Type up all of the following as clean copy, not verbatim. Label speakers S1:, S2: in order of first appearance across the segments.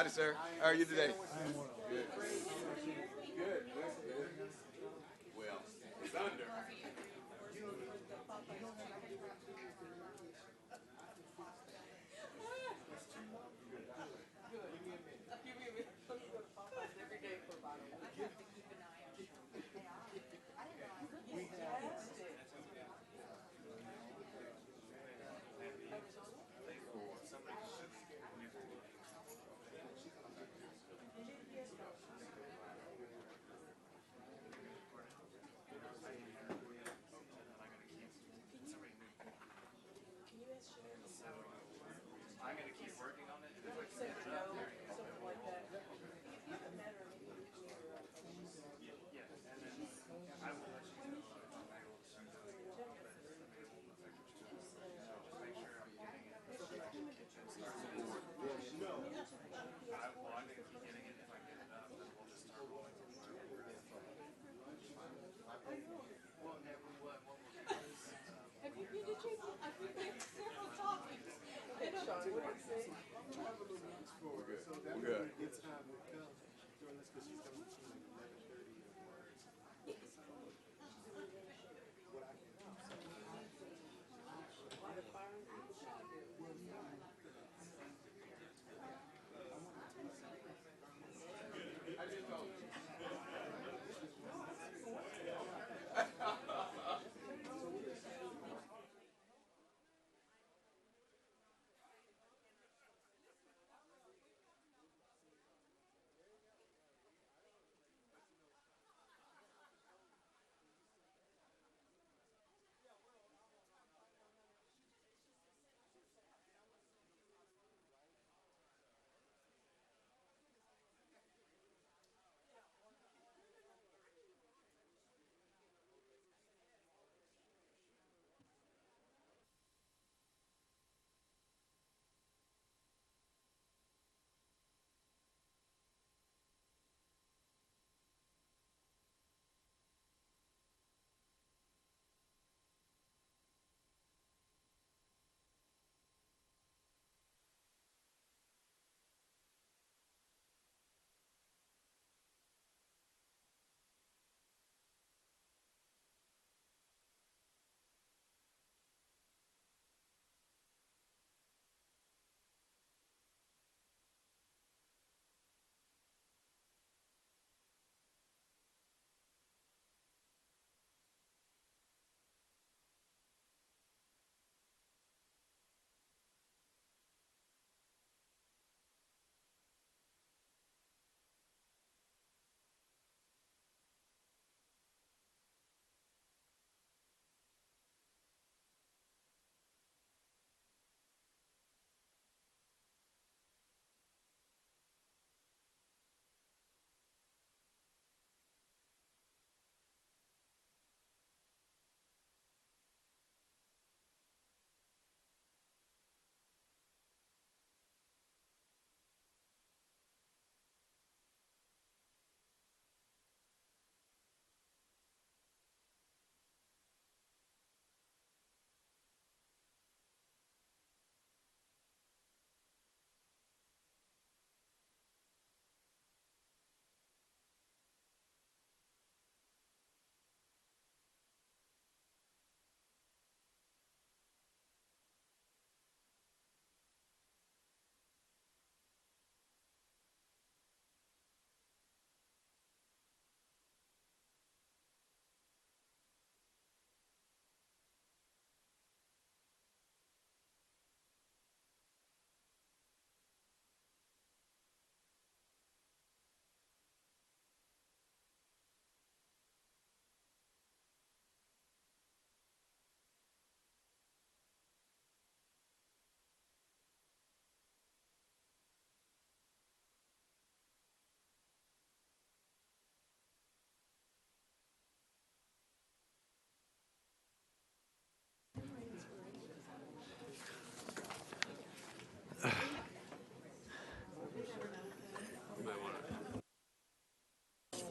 S1: Howdy, sir. How are you today? Good. Good. Well, it's under. We're good. It's time to come during this because she's coming to like 11:30 or what I can. I just told you.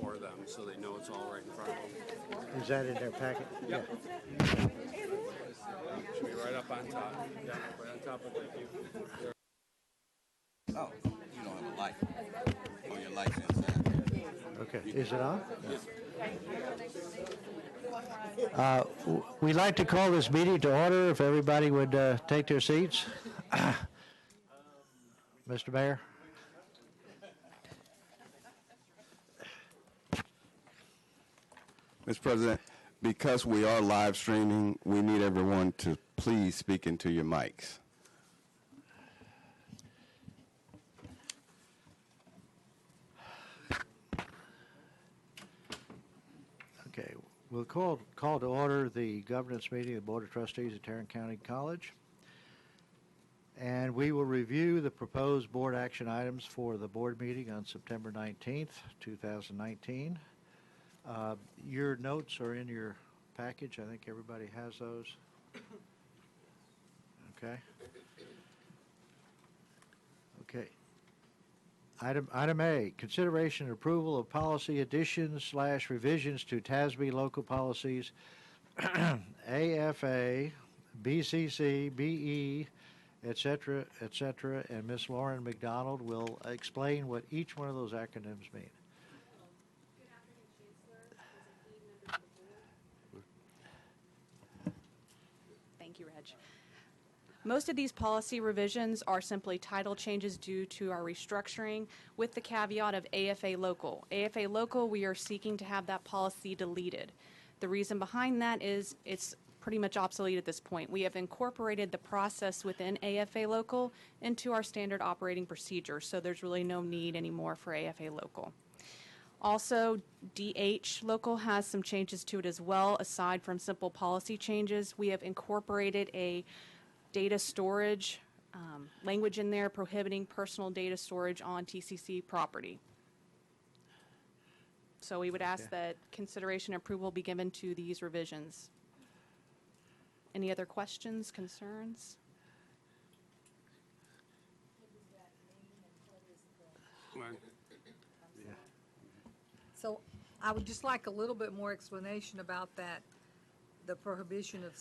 S2: For them so they know it's all right in front of them.
S3: Is that in their packet?
S2: Yep.
S3: Yeah.
S2: Should be right up on top. Yeah, right on top of the view.
S1: Oh, you don't have a light. On your lights inside.
S3: Okay, is it on? We'd like to call this meeting to order, if everybody would take their seats. Mr. Mayor?
S1: Mr. President, because we are live streaming, we need everyone to please speak into your mics.
S3: Okay, we'll call to order the governance meeting of the Board of Trustees of Tarrant County College. And we will review the proposed board action items for the board meeting on September 19th, 2019. Your notes are in your package. I think everybody has those. Okay. Okay. Item A, consideration and approval of policy additions / revisions to TASB local policies AFA, BCC, BE, et cetera, and Ms. Lauren McDonald will explain what each one of those acronyms mean.
S4: Good afternoon, Chancellor, President, members of the board. Thank you, Reg. Most of these policy revisions are simply title changes due to our restructuring, with the caveat of AFA local. AFA local, we are seeking to have that policy deleted. The reason behind that is it's pretty much obsolete at this point. We have incorporated the process within AFA local into our standard operating procedure, so there's really no need anymore for AFA local. Also, DH local has some changes to it as well. Aside from simple policy changes, we have incorporated a data storage language in there prohibiting personal data storage on TCC property. So we would ask that consideration and approval be given to these revisions. Any other questions, concerns?
S5: So I would just like a little bit more explanation about that, the prohibition of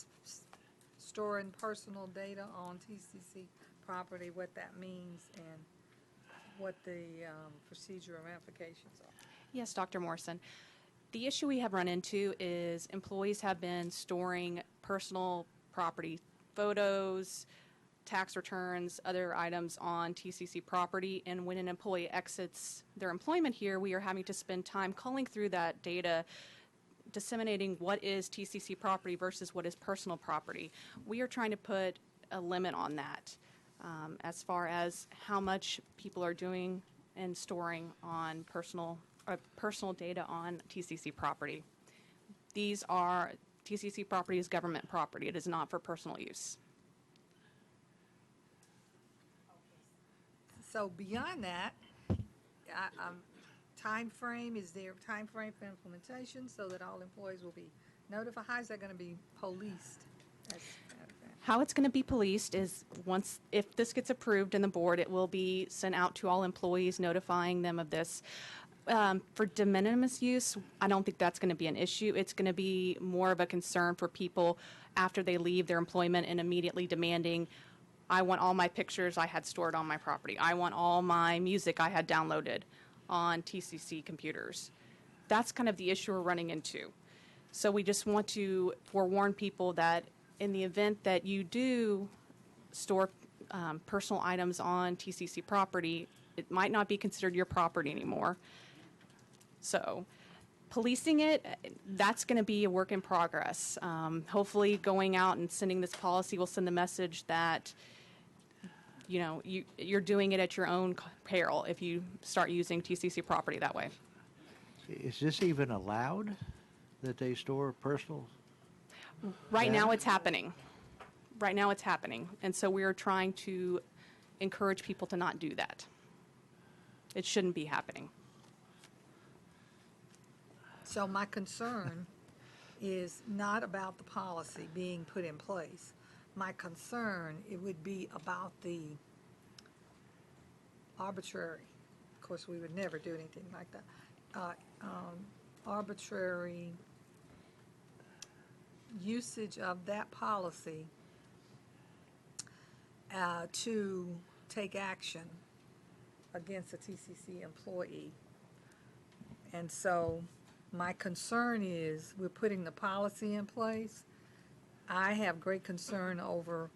S5: storing personal data on TCC property, what that means, and what the procedure and ramifications are.
S4: Yes, Dr. Morrison. The issue we have run into is employees have been storing personal property, photos, tax returns, other items on TCC property, and when an employee exits their employment here, we are having to spend time culling through that data, disseminating what is TCC property versus what is personal property. We are trying to put a limit on that as far as how much people are doing and storing on personal data on TCC property. TCC property is government property. It is not for personal use.
S5: So beyond that, time frame, is there a time frame for implementation so that all employees will be notified? How is that going to be policed?
S4: How it's going to be policed is if this gets approved in the board, it will be sent out to all employees, notifying them of this. For de minimis use, I don't think that's going to be an issue. It's going to be more of a concern for people after they leave their employment and immediately demanding, I want all my pictures I had stored on my property. I want all my music I had downloaded on TCC computers. That's kind of the issue we're running into. So we just want to forewarn people that in the event that you do store personal items on TCC property, it might not be considered your property anymore. So policing it, that's going to be a work in progress. Hopefully going out and sending this policy will send the message that you're doing it at your own peril if you start using TCC property that way.
S3: Is this even allowed, that they store personal?
S4: Right now it's happening. Right now it's happening. And so we're trying to encourage people to not do that. It shouldn't be happening.
S5: So my concern is not about the policy being put in place. My concern, it would be about the arbitrary, of course we would never do anything like that, arbitrary usage of that policy to take action against a TCC employee. And so my concern is we're putting the policy in place. I have great concern over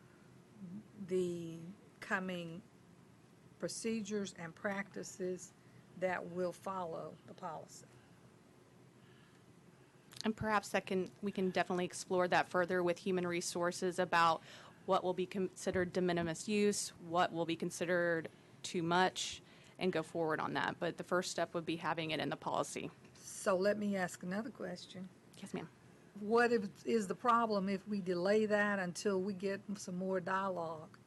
S5: the coming procedures and practices that will follow the policy.
S4: And perhaps we can definitely explore that further with human resources about what will be considered de minimis use, what will be considered too much, and go forward on that. But the first step would be having it in the policy.
S5: So let me ask another question.
S4: Yes, ma'am.
S5: What is the problem if we delay that until we get some more dialogue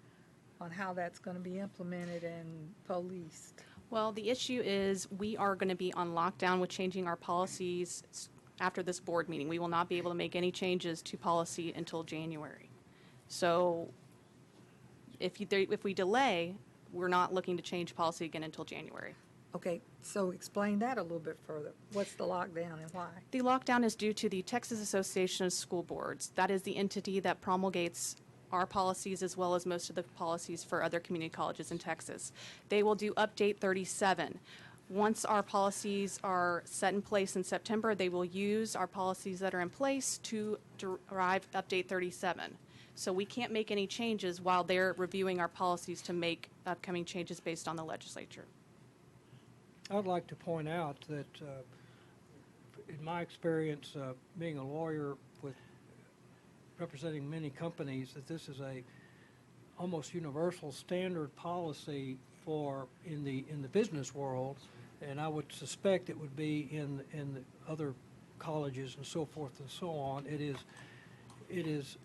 S5: on how that's going to be implemented and policed?
S4: Well, the issue is we are going to be on lockdown with changing our policies after this board meeting. We will not be able to make any changes to policy until January. So if we delay, we're not looking to change policy again until January.
S5: Okay, so explain that a little bit further. What's the lockdown and why?
S4: The lockdown is due to the Texas Association of School Boards. That is the entity that promulgates our policies as well as most of the policies for other community colleges in Texas. They will do update 37. Once our policies are set in place in September, they will use our policies that are in place to derive update 37. So we can't make any changes while they're reviewing our policies to make upcoming changes based on the legislature.
S6: I'd like to point out that in my experience being a lawyer with representing many companies, that this is a almost universal standard policy for in the business world, and I would suspect it would be in the other colleges and so forth and so on. It is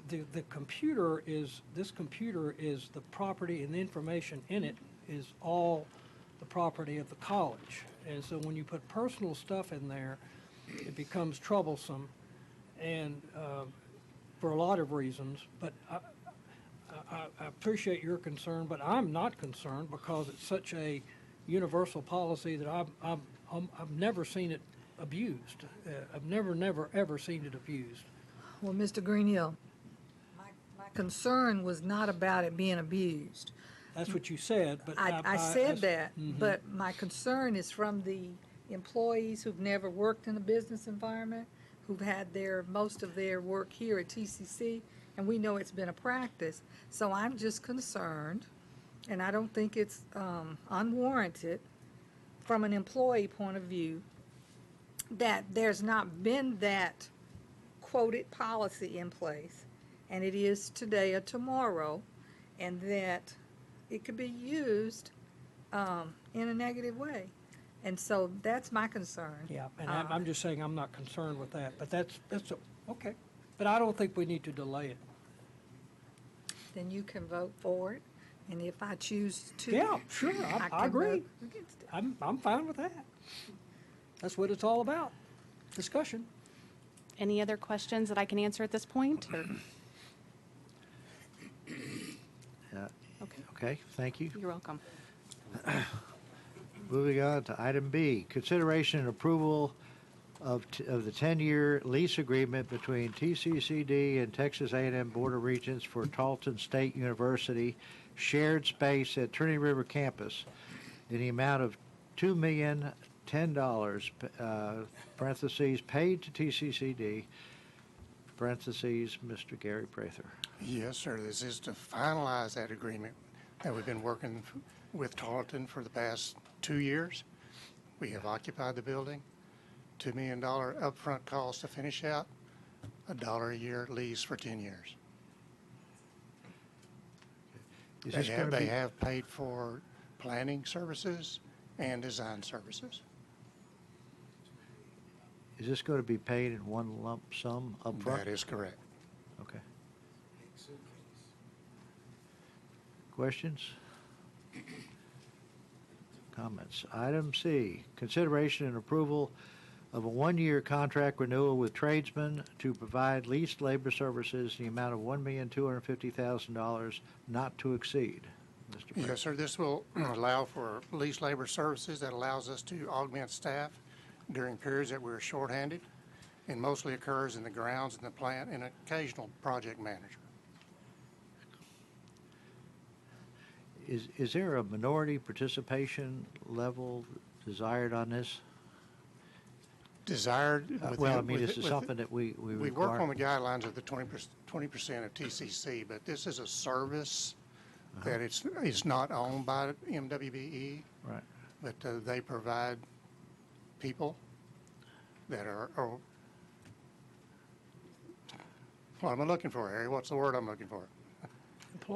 S6: the computer is, this computer is the property, and the information in it is all the property of the college. And so when you put personal stuff in there, it becomes troublesome, and for a lot of reasons. But I appreciate your concern, but I'm not concerned because it's such a universal policy that I've never seen it abused. I've never, ever seen it abused.
S5: Well, Mr. Greenhill, my concern was not about it being abused.
S6: That's what you said, but
S5: I said that, but my concern is from the employees who've never worked in a business environment, who've had most of their work here at TCC, and we know it's been a practice. So I'm just concerned, and I don't think it's unwarranted from an employee point of view, that there's not been that quoted policy in place, and it is today or tomorrow, and that it could be used in a negative way. And so that's my concern.
S6: Yeah, and I'm just saying I'm not concerned with that, but that's okay. But I don't think we need to delay it.
S5: Then you can vote for it, and if I choose to.
S6: Yeah, sure, I
S5: can
S6: agree.
S5: vote against it.
S6: I'm fine with that. That's what it's all about, discussion.
S4: Any other questions that I can answer at this point? Or?
S3: Okay, thank you.
S4: You're welcome.
S3: Moving on to item B, consideration and approval of the 10-year lease agreement between TCCD and Texas A&M Board of Regents for Tarleton State University shared space at Trinity River campus in the amount of $2,010, parentheses, paid to TCCD, parentheses, Mr. Gary Prather.
S7: Yes, sir. This is to finalize that agreement that we've been working with Tarleton for the past 2 years. We have occupied the building, $2 million upfront cost to finish out, $1 a year lease for 10 years. They have paid for planning services and design services.
S3: Is this going to be paid in one lump sum upfront?
S7: That is correct.
S3: Okay. Questions? Comments? Item C, consideration and approval of a one-year contract renewal with Tradesman to provide leased labor services in the amount of $1,250,000 not to exceed. Mr. President.
S7: Yes, sir. This will allow for leased labor services that allows us to augment staff during periods that we're shorthanded, and mostly occurs in the grounds and the plant and occasional project manager.
S3: is there a minority participation level desired on this?
S7: Desired.
S3: Well, I mean, this is something that we
S7: We
S3: require.
S7: work on the guidelines of the 20% of TCC, but this is a service that it's not owned by MWBE,
S3: Right.
S7: but they provide people that are what am I looking for, Harry? What's the word I'm looking for?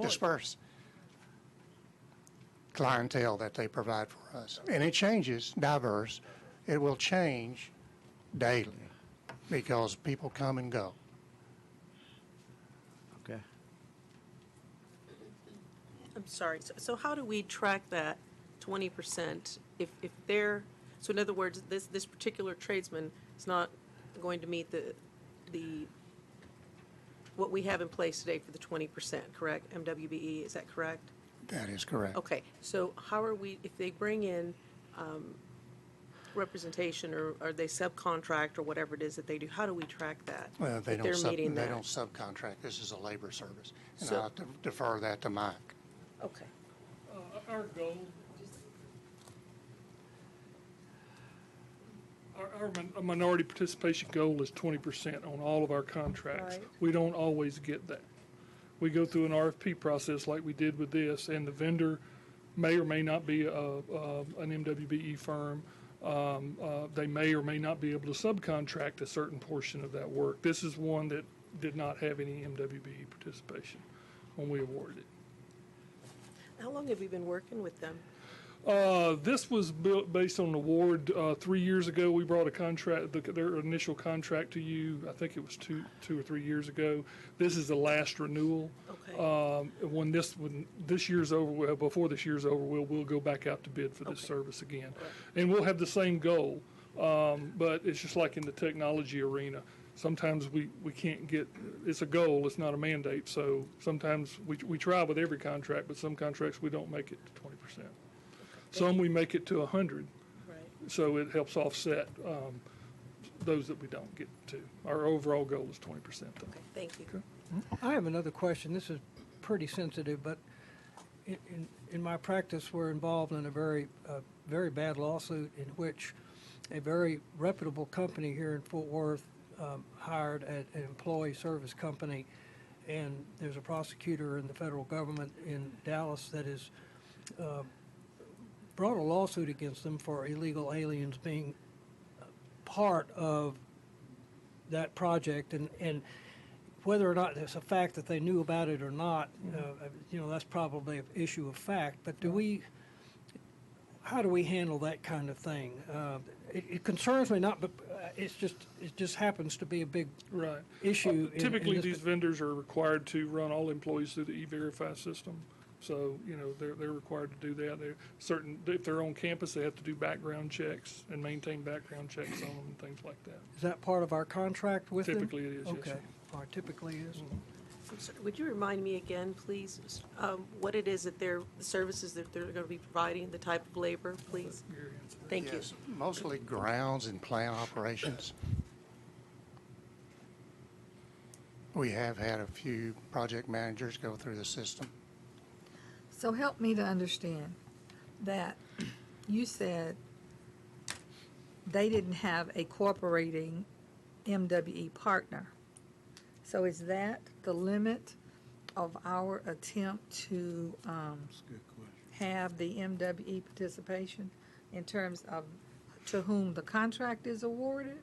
S7: Disperse. Clientele that they provide for us. And it changes, diverse. It will change daily because people come and go.
S3: Okay.
S8: I'm sorry, so how do we track that 20% if they're, so in other words, this particular tradesman is not going to meet the what we have in place today for the 20%, correct? MWBE, is that correct?
S7: That is correct.
S8: Okay, so how are we, if they bring in representation or they subcontract or whatever it is that they do, how do we track that?
S7: Well, they
S8: if they're meeting
S7: they
S8: that?
S7: don't subcontract. This is a labor service. And
S8: So-
S7: I'll have to defer that to Mike.
S8: Okay.
S9: Our goal, our minority participation goal is 20% on all of our contracts.
S8: Right.
S9: We don't always get that. We go through an RFP process like we did with this, and the vendor may or may not be an MWBE firm. They may or may not be able to subcontract a certain portion of that work. This is one that did not have any MWBE participation when we awarded it.
S8: How long have you been working with them?
S9: This was built based on an award 3 years ago. We brought a contract, their initial contract to you. I think it was two or 3 years ago. This is the last renewal.
S8: Okay.
S9: When this year's over, before this year's over, we'll go back out to bid for this
S8: Okay.
S9: service again, and we'll have the same goal. But it's just like in the technology arena. Sometimes we can't get. It's a goal. It's not a mandate. So sometimes we try with every contract, but some contracts we don't make it to 20%. Some we make it to 100,
S8: Right.
S9: so it helps offset those that we don't get to. Our overall goal is 20%. Though.
S8: Okay, thank you.
S6: I have another question. This is pretty sensitive, but in my practice, we're involved in a very bad lawsuit in which a very reputable company here in Fort Worth hired an employee service company, and there's a prosecutor in the federal government in Dallas that is brought a lawsuit against them for illegal aliens being part of that project, and whether or not it's a fact that they knew about it or not, that's probably an issue of fact. But how do we handle that kind of thing? It concerns me not, but it just happens to be a big
S9: Right.
S6: issue.
S9: Typically, these vendors are required to run all employees through the E-Verify system. So, they're required to do that. If they're on campus, they have to do background checks and maintain background checks on them and things like that.
S6: Is that part of our contract with them?
S9: Typically it is, yes,
S6: Okay,
S9: sir.
S6: or typically is.
S8: I'm sorry, would you remind me again, please, what it is that the services that they're going to be providing, the type of labor, please?
S9: Gary answered that.
S8: Thank you.
S7: Yes, mostly grounds and plant operations. We have had a few project managers go through the system.
S5: So help me to understand that you said they didn't have a cooperating MWE partner. So is that the limit of our attempt to have the MWE participation in terms of to whom the contract is awarded?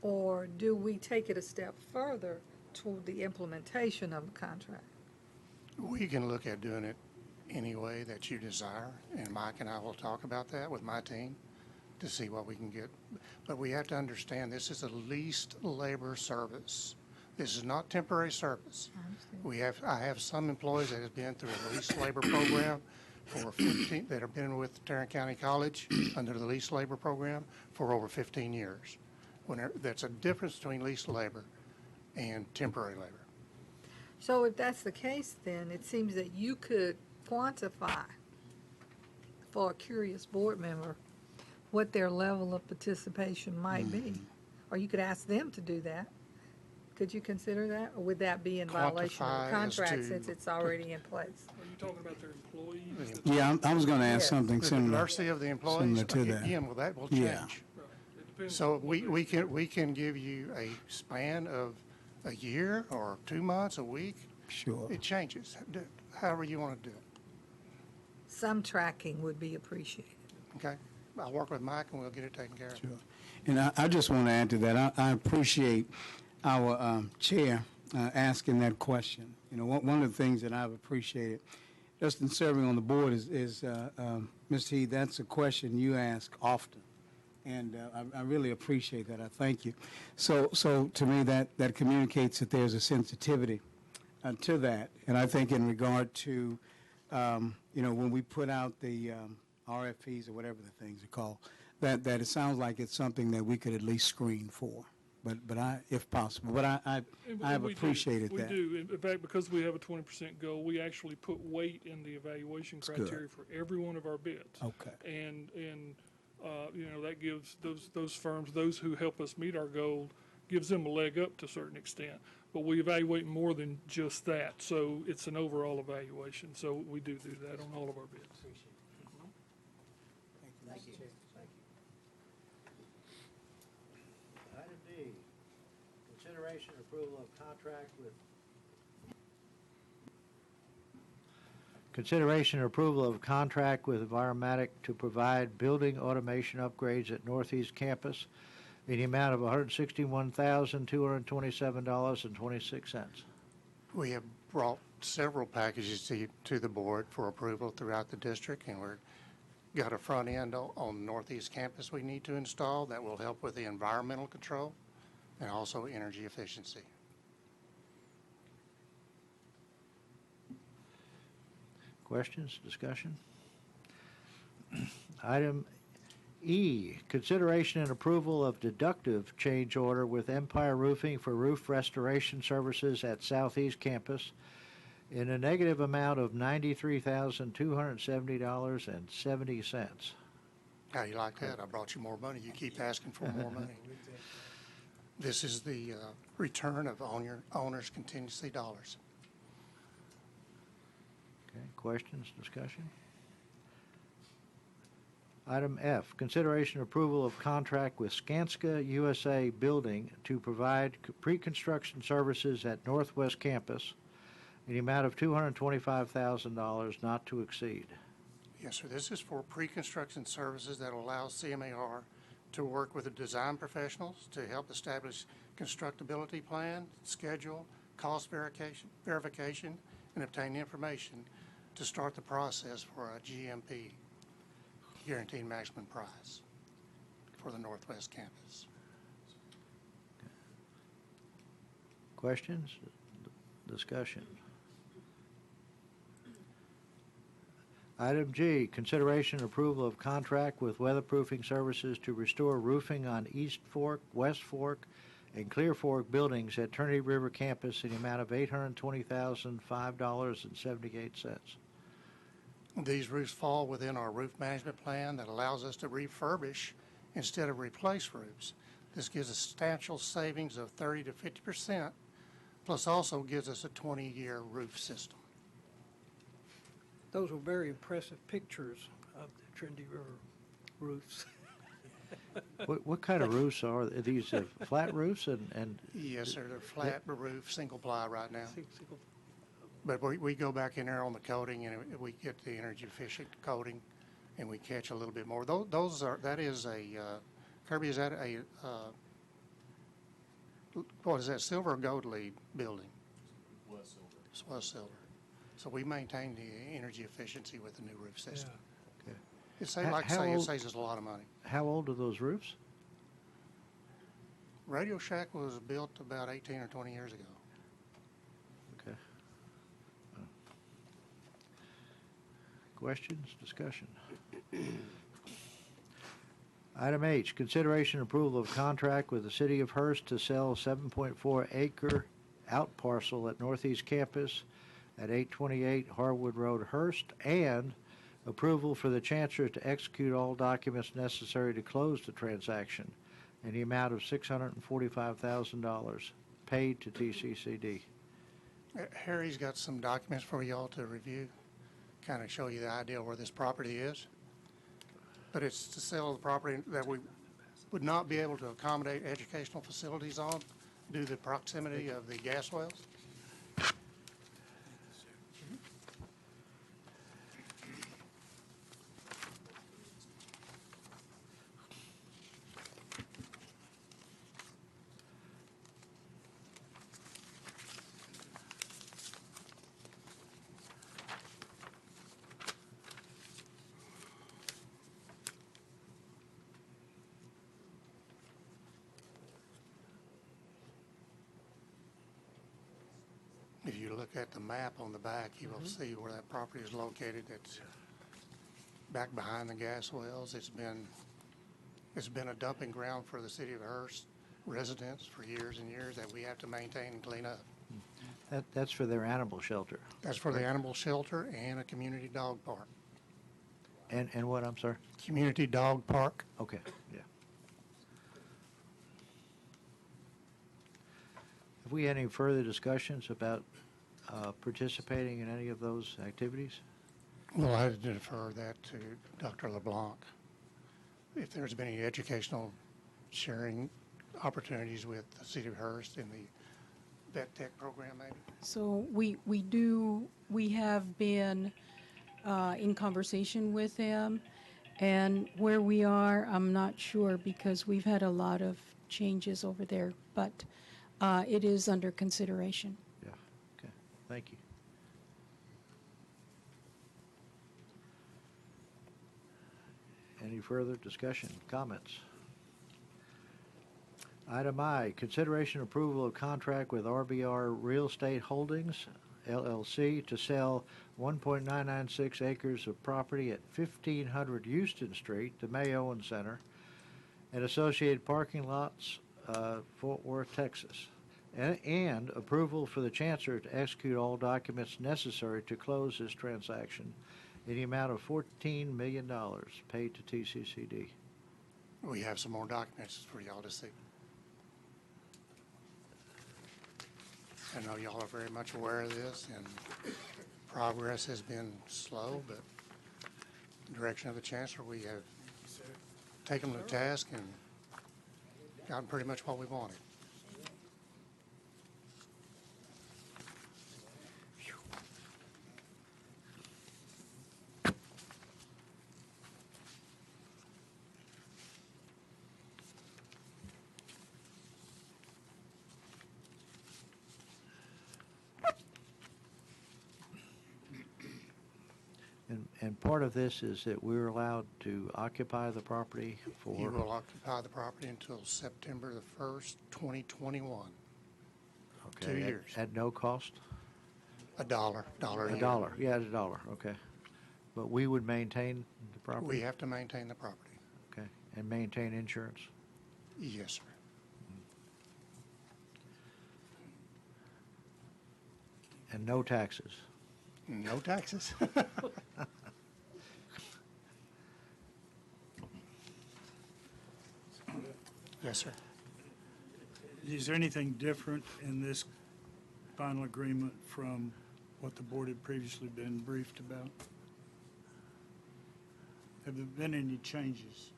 S5: Or do we take it a step further toward the implementation of the contract?
S7: We can look at doing it any way that you desire, and Mike and I will talk about that with my team to see what we can get. But we have to understand this is a leased labor service. This is not temporary service. I have some employees that have been through a leased labor program for 15, that have been with Tarrant County College under the leased labor program for over 15 years. That's a difference between leased labor and temporary labor.
S5: So if that's the case, then it seems that you could quantify for a curious board member what their level of participation might be. Or you could ask them to do that. Could you consider that, or would that be in violation of
S7: Quantify
S5: the
S7: as
S5: contract
S7: to-
S5: since it's already in place?
S9: Are you talking about their employees? that-
S10: Yeah, I was going to ask
S5: Yes.
S10: something
S7: The
S10: similar.
S7: diversity of the employees,
S10: similar to that.
S7: again, well, that will
S10: Yeah.
S7: change.
S9: Right. It depends
S7: So
S9: on what
S7: we
S9: they-
S7: can give you a span of a year or 2 months, a week.
S10: Sure.
S7: It changes, however you want to do it,
S5: Some tracking would be appreciated.
S7: okay? I'll work with Mike and we'll get it taken care of.
S10: Sure. And I just want to add to that. I appreciate our chair asking that question. You know, one of the things that I've appreciated just in serving on the board is Mr. Heath, that's a question you ask often. And I really appreciate that. I thank you. So to me, that communicates that there's a sensitivity to that. And I think in regard to, when we put out the RFPs or whatever the things are called, that it sounds like it's something that we could at least screen for, but if possible. But I've
S9: We do.
S10: appreciated that.
S9: We do. In fact, because we have a 20% goal, we actually put weight in the evaluation
S10: good.
S9: criteria for every one of our bids.
S10: Okay.
S9: And that gives those firms, those who help us meet our goal, gives them a leg up to a certain extent. But we evaluate more than just that, so it's an overall evaluation. So we do that on all of our bids.
S3: Item D, consideration and approval of contract with. Consideration and approval of contract with Enviromatic to provide building automation upgrades at Northeast Campus in the amount of $161,227.26.
S7: We have brought several packages to the board for approval throughout the district, and we're got a front end on Northeast Campus we need to install that will help with the environmental control and also energy efficiency.
S3: Questions, discussion? Item E, consideration and approval of deductive change order with Empire Roofing for roof restoration services at Southeast Campus in a negative amount of $93,270.70.
S7: How you like that? I brought you more money. You keep asking for more money. This is the return of owner's contingency dollars.
S3: Okay, questions, discussion? Item F, consideration approval of contract with Skanska USA Building to provide pre-construction services at Northwest Campus in the amount of $225,000 not to exceed.
S7: Yes, sir. This is for pre-construction services that allows CMAR to work with the design professionals to help establish constructability plan, schedule, cost verification, and obtain information to start the process for a GMP, guaranteed maximum price, for the Northwest Campus.
S3: Questions, discussion? Item G, consideration and approval of contract with weatherproofing services to restore roofing on East Fork, West Fork, and Clear Fork buildings at Trinity River Campus in the amount of $820,005.78.
S7: These roofs fall within our roof management plan that allows us to refurbish instead of replace roofs. This gives us substantial savings of 30 to 50%, plus also gives us a 20-year roof system.
S6: Those were very impressive pictures of the Trinity River roofs.
S3: What kind of roofs are these? Flat roofs and
S7: Yes, sir, they're flat roof, single ply right now. But we go back in there on the coating and we get the energy efficient coating and we catch a little bit more. That is a, Kirby, is that a, what is that, silver or gold lead building?
S1: Was silver.
S7: It was silver. So we maintain the energy efficiency with the new roof system.
S3: Okay.
S7: It saves, like I say, it saves us a lot of money.
S3: how old are those roofs?
S7: Radio Shack was built about 18 or 20 years ago.
S3: Okay. Questions, discussion? Item H, consideration and approval of contract with the City of Hurst to sell 7.4 acre outparcel at Northeast Campus at 828 Harwood Road, Hurst, and approval for the Chancellor to execute all documents necessary to close the transaction in the amount of $645,000. paid to TCCD.
S7: Harry's got some documents for y'all to review, kind of show you the idea where this property is. But it's to sell the property that we would not be able to accommodate educational facilities on due to the proximity of the gas wells. If you look at the map on the back, you will see where that property is located. It's back behind the gas wells. It's been a dumping ground for the City of Hurst residents for years and years that we have to maintain and clean up.
S3: That's for their animal shelter.
S7: That's for the animal shelter and a community dog park.
S3: And what, I'm sorry?
S7: Community dog park.
S3: Okay, yeah. Have we had any further discussions about participating in any of those activities?
S7: We'll have to defer that to Dr. LeBlanc. If there's been any educational sharing opportunities with the City of Hurst in the vet tech program, maybe?
S11: So we have been in conversation with them, and where we are, I'm not sure because we've had a lot of changes over there, but it is under consideration.
S3: Yeah, okay, thank you. Any further discussion, comments? Item I, consideration approval of contract with RBR Real Estate Holdings, LLC, to sell 1.996 acres of property at 1500 Houston Street, the Mayo Center, and associated parking lots, Fort Worth, Texas. And approval for the Chancellor to execute all documents necessary to close this transaction in the amount of $14 million paid to TCCD.
S7: We have some more documents for y'all to see. I know y'all are very much aware of this, and progress has been slow, but the direction of the Chancellor, we have taken them to task and gotten pretty much what we wanted.
S3: And part of this is that we're allowed to occupy the property for...
S7: You will occupy the property until September the 1st, 2021.
S3: Okay,
S7: 2 years.
S3: At no cost?
S7: $1 a
S3: A
S7: year.
S3: dollar, yeah, at $1, okay. But we would maintain the property?
S7: We have to maintain the property.
S3: Okay, and maintain insurance?
S7: Yes, sir.
S3: And no taxes?
S7: No taxes. Yes, sir.
S12: Is there anything different in this final agreement from what the board had previously been briefed about? Have there been any changes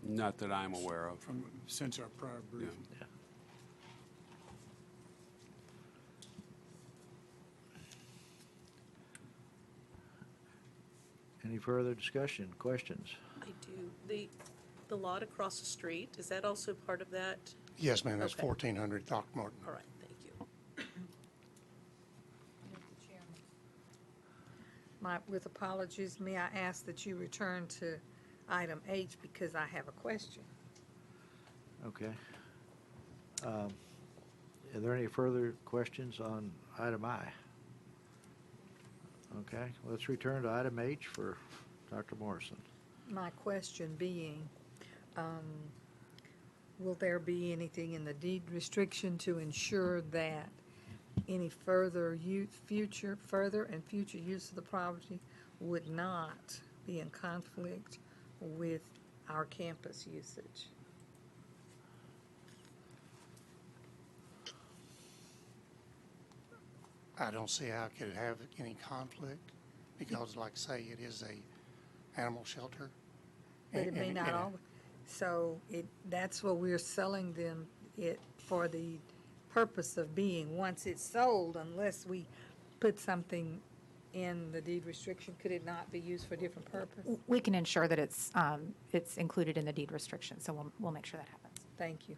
S2: Not that I'm aware of.
S12: since our prior briefing?
S3: Yeah. Any further discussion, questions?
S8: I do. The lot across the street, is that also part of that?
S7: Yes, ma'am, that's
S8: Okay.
S7: 1400 Throckmorton.
S8: All right, thank you.
S5: With apologies, may I ask that you return to item H because I have a question.
S3: Okay. Are there any further questions on item I? Okay, let's return to item H for Dr. Morrison.
S5: My question being, will there be anything in the deed restriction to ensure that any further future use of the property would not be in conflict with our campus usage?
S7: I don't see how it could have any conflict because, like I say, it is a animal shelter.
S5: But it may not always, so that's what we're selling them it for the purpose of being. Once it's sold, unless we put something in the deed restriction, could it not be used for a different purpose?
S13: We can ensure that it's included in the deed restriction, so we'll make sure that happens.
S5: Thank you.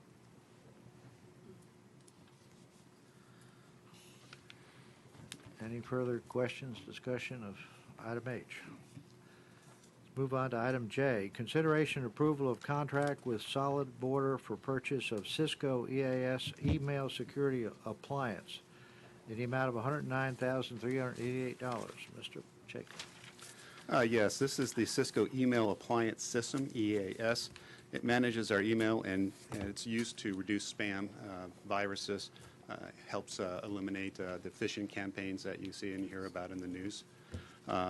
S3: Any further questions, discussion of item H? Let's move on to item J. Consideration and approval of contract with Solid Border for purchase of Cisco EAS email security appliance in the amount of $109,388. Mr. Jacob.
S14: Yes, this is the Cisco Email Appliance System, EAS. It manages our email, and it's used to reduce spam viruses, helps eliminate the phishing campaigns that you see and hear about in the news.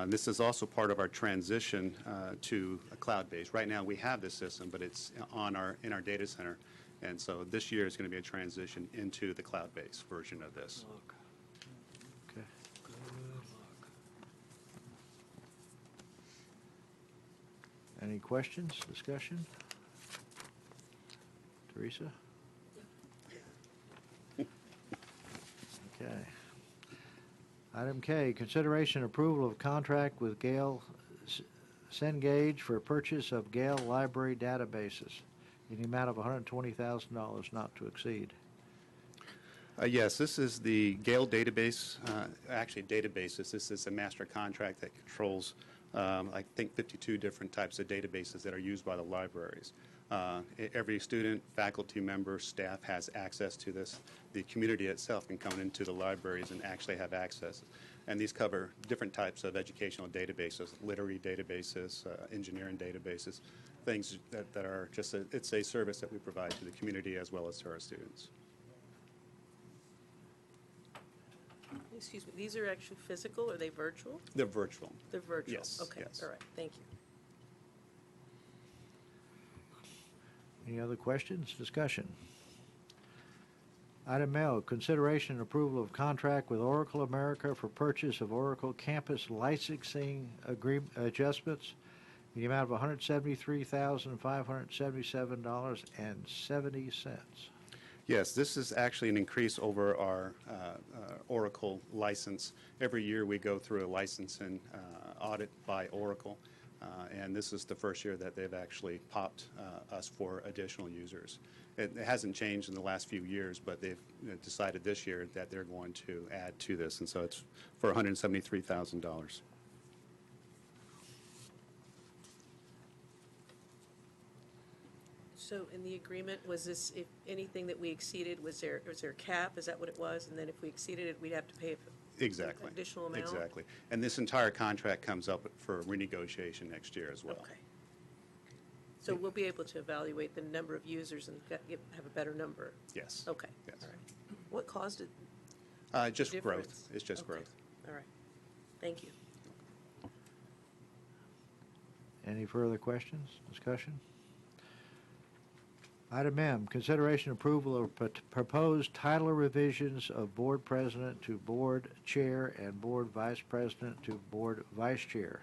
S14: This is also part of our transition to a cloud-based. Right now, we have this system, but it's in our data center, and so this year is going to be a transition into the cloud-based version of this.
S3: Okay. Any questions, discussion? Teresa? Okay. Item K, consideration approval of contract with Gale Cengage for purchase of Gale library databases in the amount of $120,000 not to exceed.
S14: Yes, this is the Gale database, actually databases. This is a master contract that controls, I think, 52 different types of databases that are used by the libraries. Every student, faculty member, staff has access to this. The community itself can come into the libraries and actually have access. And these cover different types of educational databases, literary databases, engineering databases, things that are just, it's a service that we provide to the community as well as to our students.
S8: Excuse me, these are actually physical, or are they virtual?
S14: They're virtual.
S8: They're virtual?
S14: Yes,
S8: Okay,
S14: yes.
S8: all right, thank you.
S3: Any other questions, discussion? Item L, consideration and approval of contract with Oracle America for purchase of Oracle campus licensing adjustments in the amount of $173,577.70.
S14: Yes, this is actually an increase over our Oracle license. Every year we go through a licensing audit by Oracle, and this is the first year that they've actually popped us for additional users. It hasn't changed in the last few years, but they've decided this year that they're going to add to this, and so it's for $173,000.
S8: So in the agreement, was this, if anything that we exceeded, was there a cap? Is that what it was? And then if we exceeded it, we'd have to pay
S14: Exactly.
S8: an additional amount?
S14: Exactly. And this entire contract comes up for renegotiation next year as well.
S8: Okay. So we'll be able to evaluate the number of users and have a better number?
S14: Yes.
S8: Okay.
S14: Yes.
S8: All right. What caused it?
S14: Just
S8: difference?
S14: growth. It's just
S8: Okay.
S14: growth.
S8: All right. Thank you.
S3: Any further questions, discussion? Item M, consideration approval of proposed title revisions of board president to board chair and board vice president to board vice chair.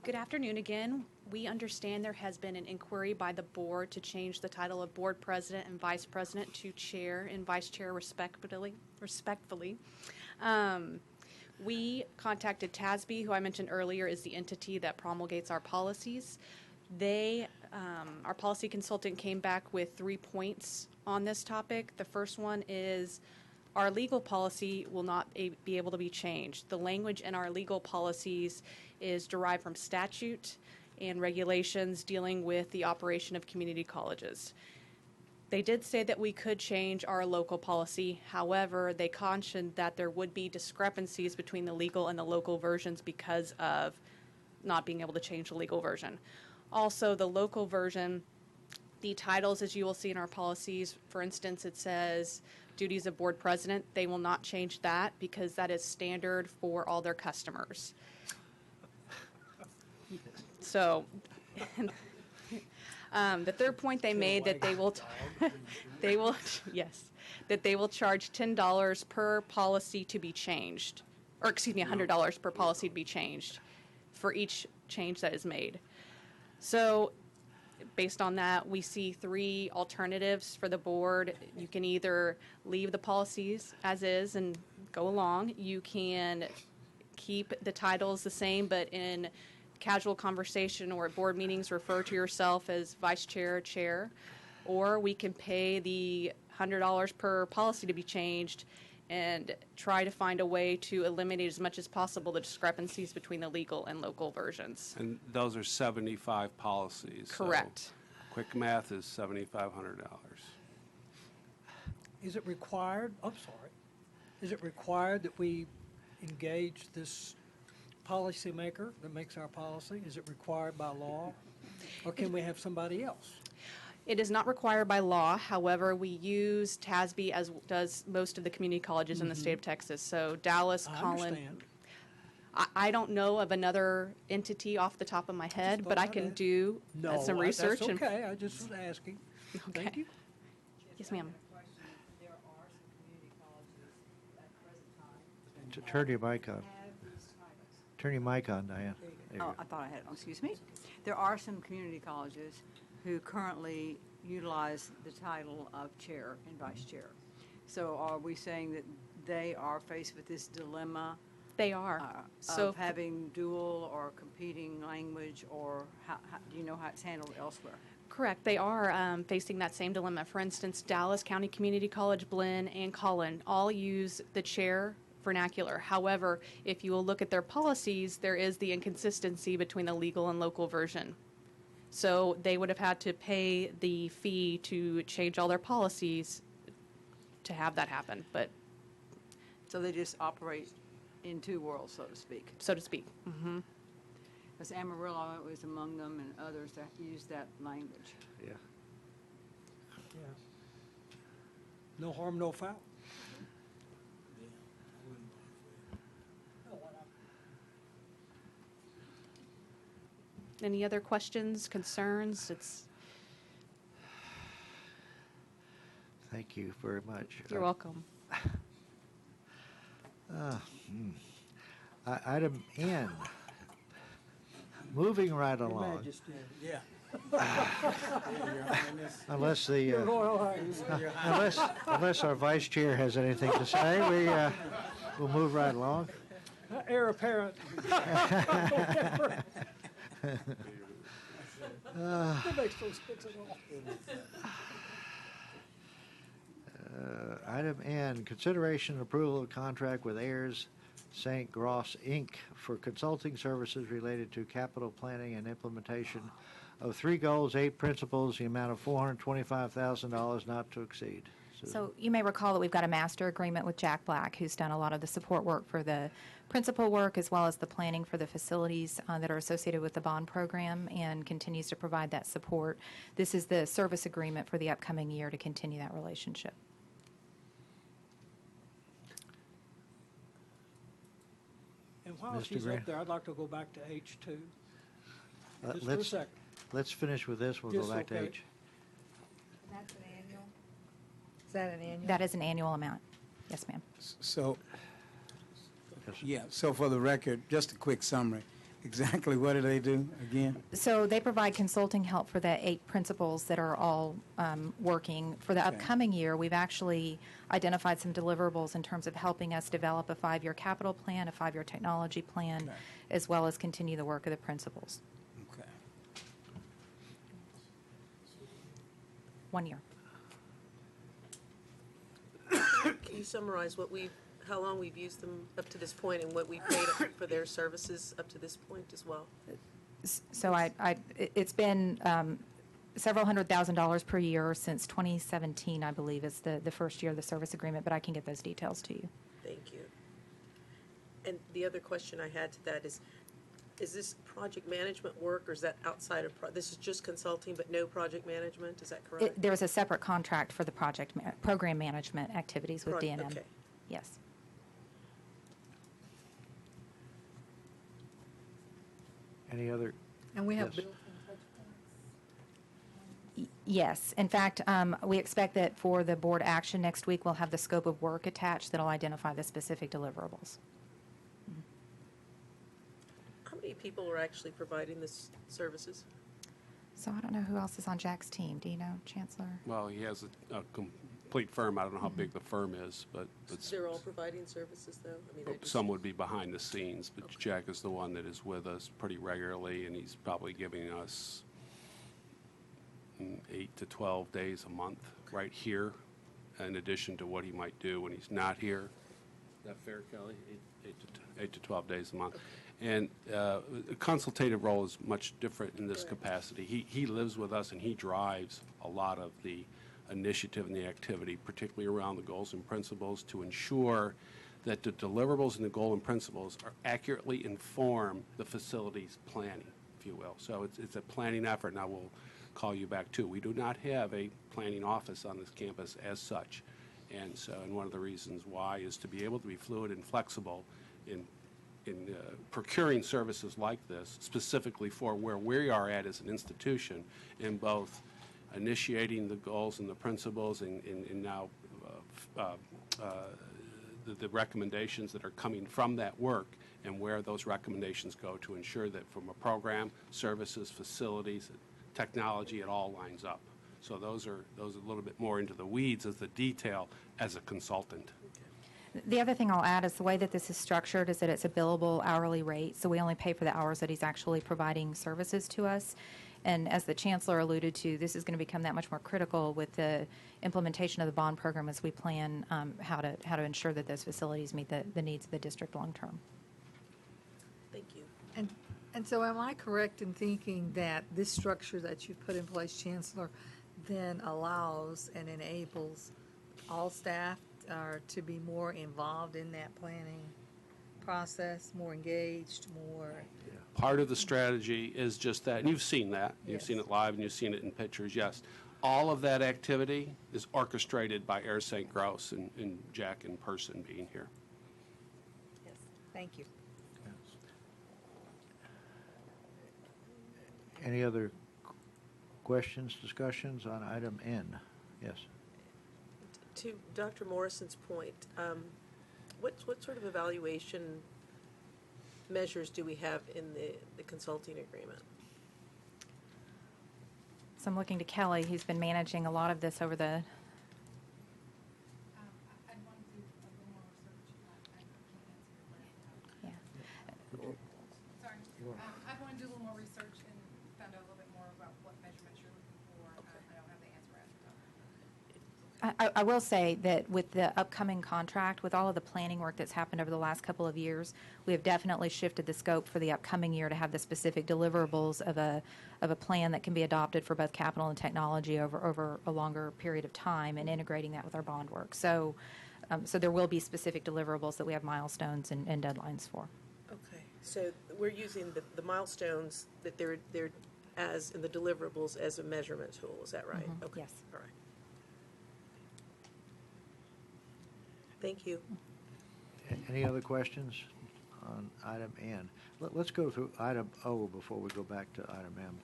S4: Good afternoon again. We understand there has been an inquiry by the board to change the title of board president and vice president to chair and vice chair respectfully. We contacted TASB, who I mentioned earlier is the entity that promulgates our policies. Our policy consultant came back with 3 points on this topic. The first one is our legal policy will not be able to be changed. The language in our legal policies is derived from statute and regulations dealing with the operation of community colleges. They did say that we could change our local policy. However, they cautioned that there would be discrepancies between the legal and the local versions because of not being able to change the legal version. Also, the local version, the titles, as you will see in our policies, for instance, it says duties of board president. They will not change that because that is standard for all their customers. So, the third point they made that they will, yes, that they will charge $10 per policy to be changed, or excuse me, $100 per policy to be changed for each change that is made. So based on that, we see 3 alternatives for the board. You can either leave the policies as is and go along. You can keep the titles the same, but in casual conversation or at board meetings refer to yourself as vice chair or chair. Or we can pay the $100 per policy to be changed and try to find a way to eliminate as much as possible the discrepancies between the legal and local versions.
S2: And those are 75 policies. so
S4: Correct.
S2: Quick math is $7,500.
S6: Is it required, is it required that we engage this policymaker that makes our policy? Is it required by law? Or can we have somebody else?
S4: It is not required by law. However, we use TASB as does most of the community colleges in the state of Texas. So Dallas,
S6: I
S4: Collin.
S6: understand.
S4: I don't know of another entity off the top of my head, but I can do some research.
S6: That's okay, I just was asking. Thank
S4: Okay.
S6: you.
S4: Yes, ma'am.
S3: Turn your mic on. Turn your mic on, Diane. There you
S15: Oh,
S3: go.
S15: I thought I had it. Excuse me. There are some community colleges who currently utilize the title of chair and vice chair. So are we saying that they are faced with this dilemma
S4: They are.
S15: of having dual or competing language, or how, do you know how it's handled elsewhere?
S4: Correct. They are facing that same dilemma. For instance, Dallas County Community College, Blinn, and Collin all use the chair vernacular. However, if you will look at their policies, there is the inconsistency between the legal and local version. So they would have had to pay the fee to change all their policies to have that happen, but
S15: So they just operate in 2 worlds, so to speak.
S4: so to speak. Mm-hmm.
S15: Because Amarillo was among them and others that used that language.
S3: Yeah.
S6: Yeah. No harm, no foul.
S4: Any other questions, concerns?
S3: Thank you very much.
S4: You're welcome.
S3: Item N. Moving right along.
S6: Yeah.
S3: Unless the,
S6: Your Royal Highness.
S3: unless our vice chair has anything to say, we'll move right along.
S6: Heir apparent. That makes no sense at all.
S3: Item N, consideration and approval of contract with Ayers St. Gross, Inc. for consulting services related to capital planning and implementation of 3 goals, 8 principles, the amount of $425,000 not to exceed.
S13: So you may recall that we've got a master agreement with Jack Black, who's done a lot of the support work for the principal work as well as the planning for the facilities that are associated with the bond program, and continues to provide that support. This is the service agreement for the upcoming year to continue that relationship.
S6: And while
S3: Mr.
S6: she's
S3: Grant.
S6: up there, I'd like to go back to H2. Just for a
S3: Let's,
S6: second.
S3: let's finish with this, we'll go
S6: Just
S3: back to
S6: okay.
S3: H.
S5: That's an annual? Is that an annual?
S13: That is an annual amount. Yes, ma'am.
S10: So, yeah, so for the record, just a quick summary. Exactly what do they do again?
S13: So they provide consulting help for the 8 principals that are all working. For the upcoming year, we've actually identified some deliverables in terms of helping us develop a 5-year capital plan, a 5-year technology plan, as well as continue the work of the principals.
S10: Okay.
S13: 1 year.
S8: Can you summarize how long we've used them up to this point and what we paid for their services up to this point as well?
S13: So it's been several $100,000 per year since 2017, I believe, is the first year of the service agreement, but I can get those details to you.
S8: Thank you. And the other question I had to that is this project management work, or is that outside of, this is just consulting but no project management, is that correct?
S13: There is a separate contract for the program management activities with D&M.
S8: Okay.
S13: Yes.
S3: Any other?
S5: And we have
S3: Yes.
S5: built-in touch
S13: Yes. In fact, we expect that for the board action next week, we'll have the scope of work attached that'll identify the specific deliverables.
S8: How many people are actually providing this services?
S13: So I don't know who else is on Jack's team. Do you know, Chancellor?
S2: Well, he has a complete firm. I don't know how big the firm is, but it's,
S8: They're all providing services, though? I mean, they're just-
S2: some would be behind the scenes, but Jack is the one that is with us pretty regularly, and he's probably giving us 8 to 12 days a month right here, in addition to what he might do when he's not here. Is that fair, Kelly? 8 to 12 days a month. And a consultative role is much different in this capacity. He lives with us and he drives a lot of the initiative and the activity, particularly around the goals and principles, to ensure that the deliverables and the goal and principles are accurately inform the facilities planning, if you will. So it's a planning effort, and I will call you back too. We do not have a planning office on this campus as such. And so, and one of the reasons why is to be able to be fluid and flexible in procuring services like this, specifically for where we are at as an institution, in both initiating the goals and the principles and now the recommendations that are coming from that work, and where those recommendations go to ensure that from a program, services, facilities, technology, it all lines up. So those are a little bit more into the weeds as the detail as a consultant.
S13: The other thing I'll add is the way that this is structured is that it's a billable hourly rate, so we only pay for the hours that he's actually providing services to us. And as the Chancellor alluded to, this is going to become that much more critical with the implementation of the bond program as we plan how to ensure that those facilities meet the needs of the district long term.
S8: Thank you.
S5: And so am I correct in thinking that this structure that you've put in place, Chancellor, then allows and enables all staff to be more involved in that planning process, more engaged, more?
S2: Part of the strategy is just that, and you've seen that. You've seen it live and you've seen it in pictures, yes. All of that activity is orchestrated by Air St. Gross and Jack in person being here.
S5: Yes, thank you.
S3: Any other questions, discussions on item N? Yes.
S8: To Dr. Morrison's point, what sort of evaluation measures do we have in the consulting agreement?
S13: So I'm looking to Kelly, who's been managing a lot of this over the... Yeah.
S16: Sorry. I'd want to do a little more research and find out a little bit more about what measurements you're looking for. I don't have the answer right now.
S13: I will say that with the upcoming contract, with all of the planning work that's happened over the last couple of years, we have definitely shifted the scope for the upcoming year to have the specific deliverables of a plan that can be adopted for both capital and technology over a longer period of time, and integrating that with our bond work. So there will be specific deliverables that we have milestones and deadlines for.
S8: Okay, so we're using the milestones that they're as in the deliverables as a measurement tool. Is that right?
S13: Mm-hmm.
S8: Okay.
S13: Yes.
S8: All right. Thank you.
S3: Any other questions on item N? Let's go through item O before we go back to item M,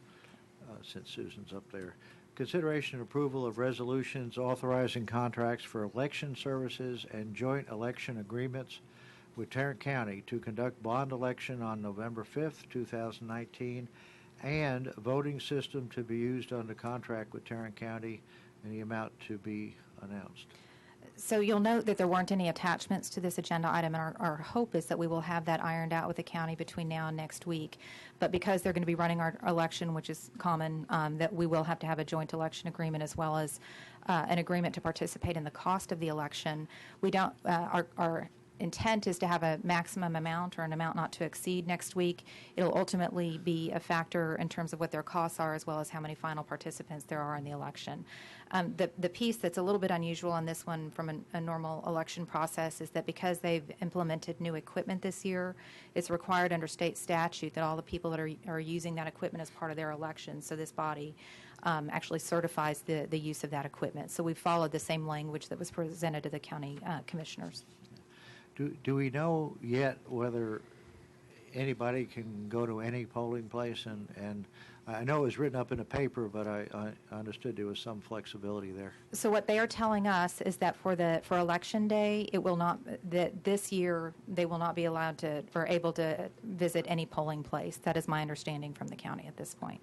S3: since Susan's up there. Consideration and approval of resolutions authorizing contracts for election services and joint election agreements with Tarrant County to conduct bond election on November 5th, 2019, and voting system to be used under contract with Tarrant County, and the amount to be announced.
S13: So you'll note that there weren't any attachments to this agenda item, and our hope is that we will have that ironed out with the county between now and next week. But because they're going to be running our election, which is common, that we will have to have a joint election agreement as well as an agreement to participate in the cost of the election. We don't. Our intent is to have a maximum amount or an amount not to exceed next week. It'll ultimately be a factor in terms of what their costs are, as well as how many final participants there are in the election. The piece that's a little bit unusual on this one from a normal election process is that because they've implemented new equipment this year, it's required under state statute that all the people that are using that equipment as part of their election, so this body actually certifies the use of that equipment. So we've followed the same language that was presented to the county commissioners.
S3: Do we know yet whether anybody can go to any polling place and I know it was written up in the paper, but I understood there was some flexibility there.
S13: So what they are telling us is that for Election Day, it will not, that this year, they will not be allowed to, or able to visit any polling place. That is my understanding from the county at this point.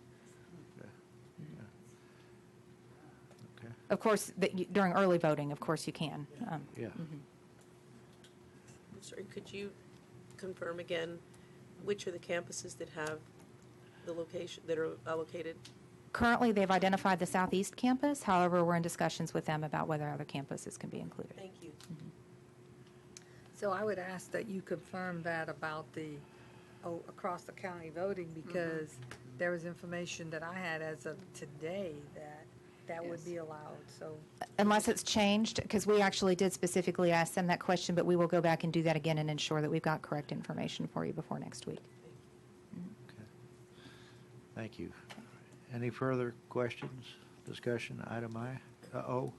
S3: Okay.
S13: Of course, during early voting, of course you can.
S3: Yeah.
S13: Mhm.
S8: I'm sorry, could you confirm again, which are the campuses that have the location, that are allocated?
S13: Currently, they've identified the Southeast campus. However, we're in discussions with them about whether other campuses can be included.
S8: Thank you.
S5: So I would ask that you confirm that about the, across the county voting, because there was information that I had as of today that would be allowed, so.
S13: Unless it's changed, because we actually did specifically ask them that question, but we will go back and do that again and ensure that we've got correct information for you before next week.
S3: Thank you. Any further questions, discussion, item I? All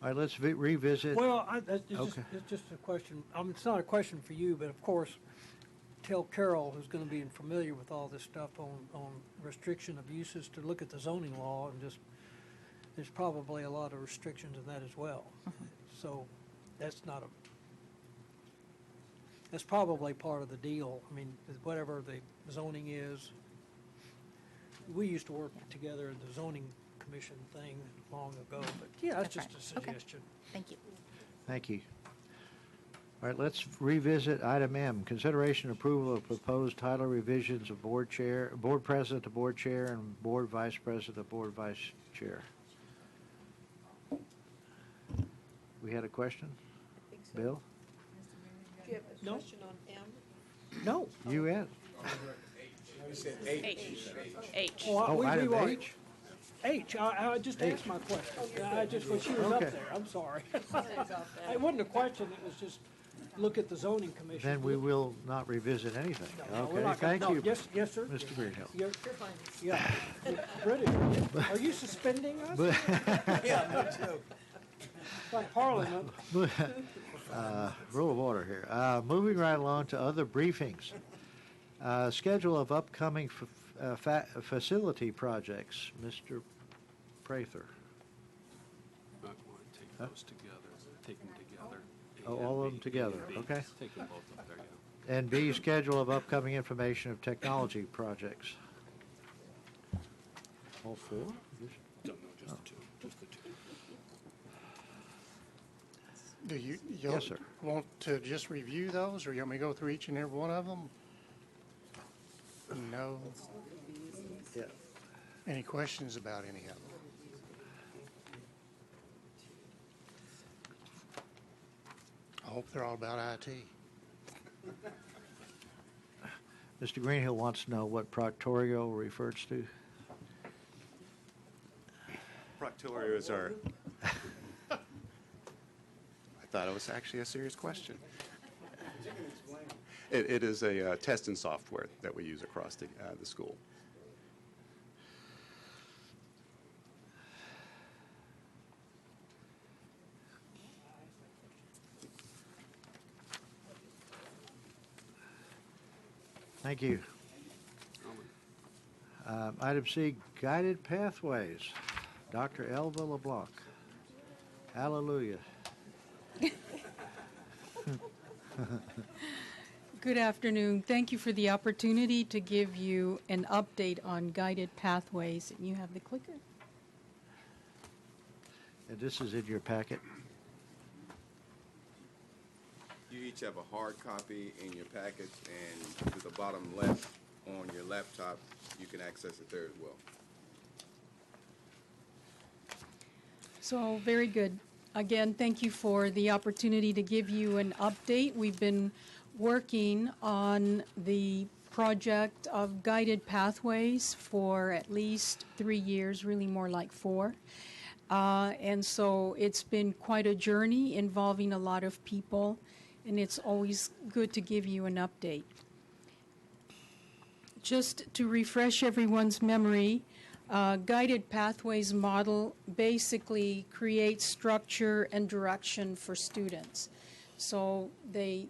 S3: right, let's revisit.
S6: Well, it's
S3: Okay.
S6: just a question. It's not a question for you, but of course, tell Carol, who's going to be familiar with all this stuff on restriction of uses, to look at the zoning law, and just, there's probably a lot of restrictions in that as well. So that's probably part of the deal. I mean, whatever the zoning is. We used to work together in the zoning commission thing long ago, but yeah, that's just a suggestion.
S13: Okay. Thank you.
S3: Thank you. All right, let's revisit item M, consideration and approval of proposed title revisions of board chair, board president to board chair, and board vice president to board vice chair. We had a question?
S8: I think so.
S3: Bill?
S8: Do you have a
S6: No.
S8: question on M?
S6: No.
S3: You asked.
S4: H.
S3: Oh, item
S6: were-
S3: H?
S6: H, I just asked my question. I just, when she was up
S3: Okay.
S6: there, I'm sorry. It wasn't a question, it was just, look at the zoning commission.
S3: Then we will not revisit anything.
S6: No, we're
S3: Okay,
S6: not gonna-
S3: thank
S6: no,
S3: you.
S6: Yes, sir.
S3: Mr. Greenhill.
S6: You're fine. Yeah. Ready? Are you suspending us?
S1: Yeah, me too.
S6: Like Parliament.
S3: Rule of order here. Moving right along to other briefings. Schedule of upcoming facility projects. Mr. Prather.
S2: I want to take those together, take them together.
S3: Oh, all of them together, okay.
S2: Take them both up there, yeah.
S3: And B, schedule of upcoming information of technology projects. All four?
S2: No, just the two, just the two.
S7: Do you
S3: Yes, sir.
S7: want to just review those, or you want me to go through each and every one of them? No?
S3: Yeah.
S7: Any questions about any of them? I hope they're all about IT.
S3: Mr. Greenhill wants to know what proctorio refers to.
S14: Proctorios are, I thought it was actually a serious question. It is a testing software that we use across the school.
S3: Thank you. Item C, guided pathways. Dr. Elva LeBlanc. Hallelujah.
S11: Good afternoon. Thank you for the opportunity to give you an update on guided pathways. And you have the clicker?
S3: And this is in your packet.
S1: You each have a hard copy in your package, and to the bottom left on your laptop, you can access it there as well.
S11: So, very good. Again, thank you for the opportunity to give you an update. We've been working on the project of guided pathways for at least 3 years, really more like 4. And so it's been quite a journey involving a lot of people, and it's always good to give you an update. Just to refresh everyone's memory, guided pathways model basically creates structure and direction for students. So they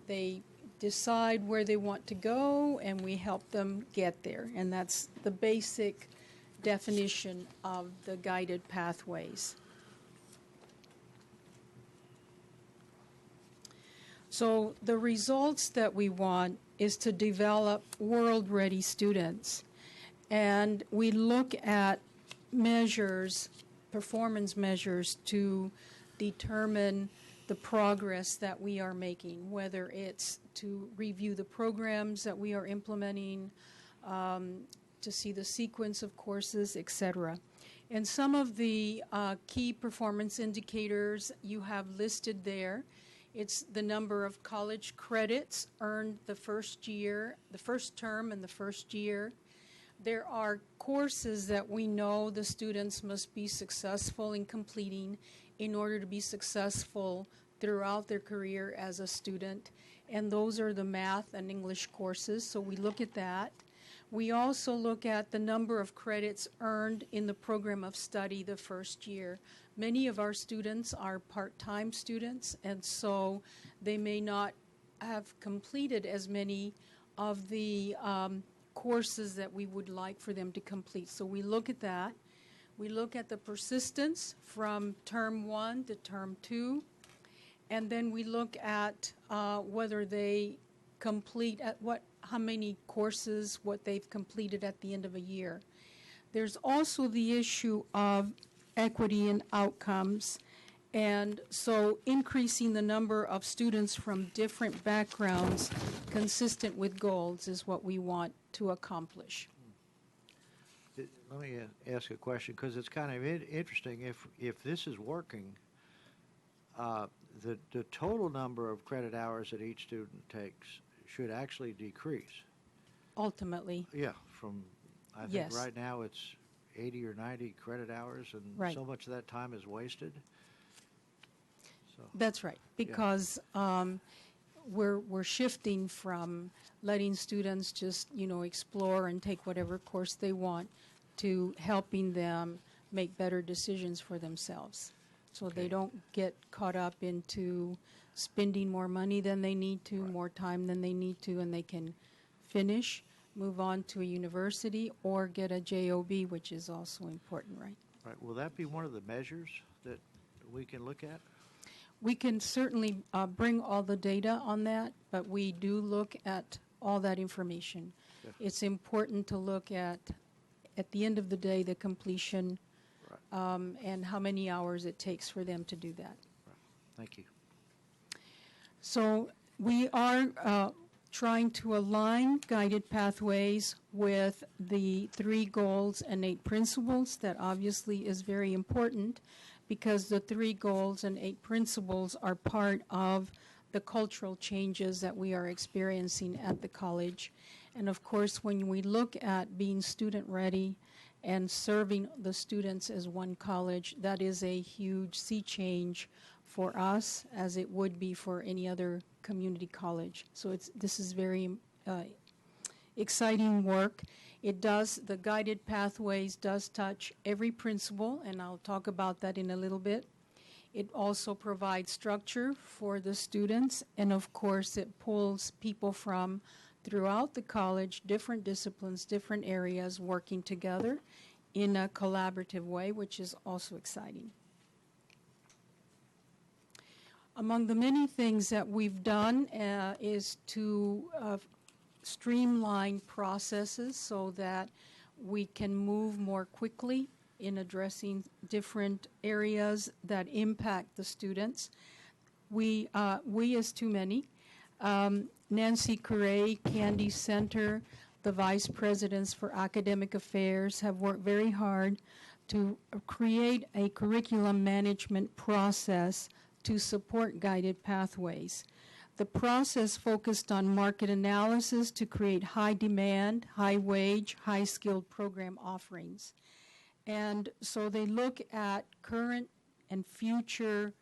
S11: decide where they want to go, and we help them get there. And that's the basic definition of the guided pathways. So the results that we want is to develop world-ready students. And we look at measures, performance measures, to determine the progress that we are making, whether it's to review the programs that we are implementing, to see the sequence of courses, etc. And some of the key performance indicators you have listed there. It's the number of college credits earned the first year, the first term and the first year. There are courses that we know the students must be successful in completing in order to be successful throughout their career as a student. And those are the math and English courses, so we look at that. We also look at the number of credits earned in the program of study the first year. Many of our students are part-time students, and so they may not have completed as many of the courses that we would like for them to complete. So we look at that. We look at the persistence from term 1 to term 2, and then we look at whether they complete at how many courses, what they've completed at the end of a year. There's also the issue of equity and outcomes, and so increasing the number of students from different backgrounds consistent with goals is what we want to accomplish.
S3: Let me ask a question, because it's kind of interesting. If this is working, the total number of credit hours that each student takes should actually decrease.
S11: Ultimately.
S3: Yeah, from, I think
S11: Yes.
S3: right now it's 80 or 90 credit hours, and
S11: Right.
S3: so much of that time is wasted. So,
S11: That's right, because we're shifting from letting students just, explore and take whatever course they want to helping them make better decisions for themselves. So they don't get caught up into spending more money than they need to, more time than they need to, and they can finish, move on to a university, or get a JOB, which is also important, right?
S3: right. Will that be one of the measures that we can look at?
S11: We can certainly bring all the data on that, but we do look at all that information.
S3: Yeah.
S11: It's important to look at the end of the day, the completion and how many hours it takes for them to do that.
S3: Right. Thank you.
S11: So we are trying to align guided pathways with the 3 goals and 8 principles. That obviously is very important because the 3 goals and 8 principles are part of the cultural changes that we are experiencing at the college. And of course, when we look at being student ready and serving the students as one college, that is a huge sea change for us, as it would be for any other community college. So this is very exciting work. The guided pathways does touch every principle, and I'll talk about that in a little bit. It also provides structure for the students, and of course it pulls people from throughout the college, different disciplines, different areas, working together in a collaborative way, which is also exciting. Among the many things that we've done is to streamline processes so that we can move more quickly in addressing different areas that impact the students. We as too many, Nancy Correa, Candy Center, the vice presidents for academic affairs have worked very hard to create a curriculum management process to support guided pathways. The process focused on market analysis to create high demand, high wage, high skilled program offerings. And so they look at current and future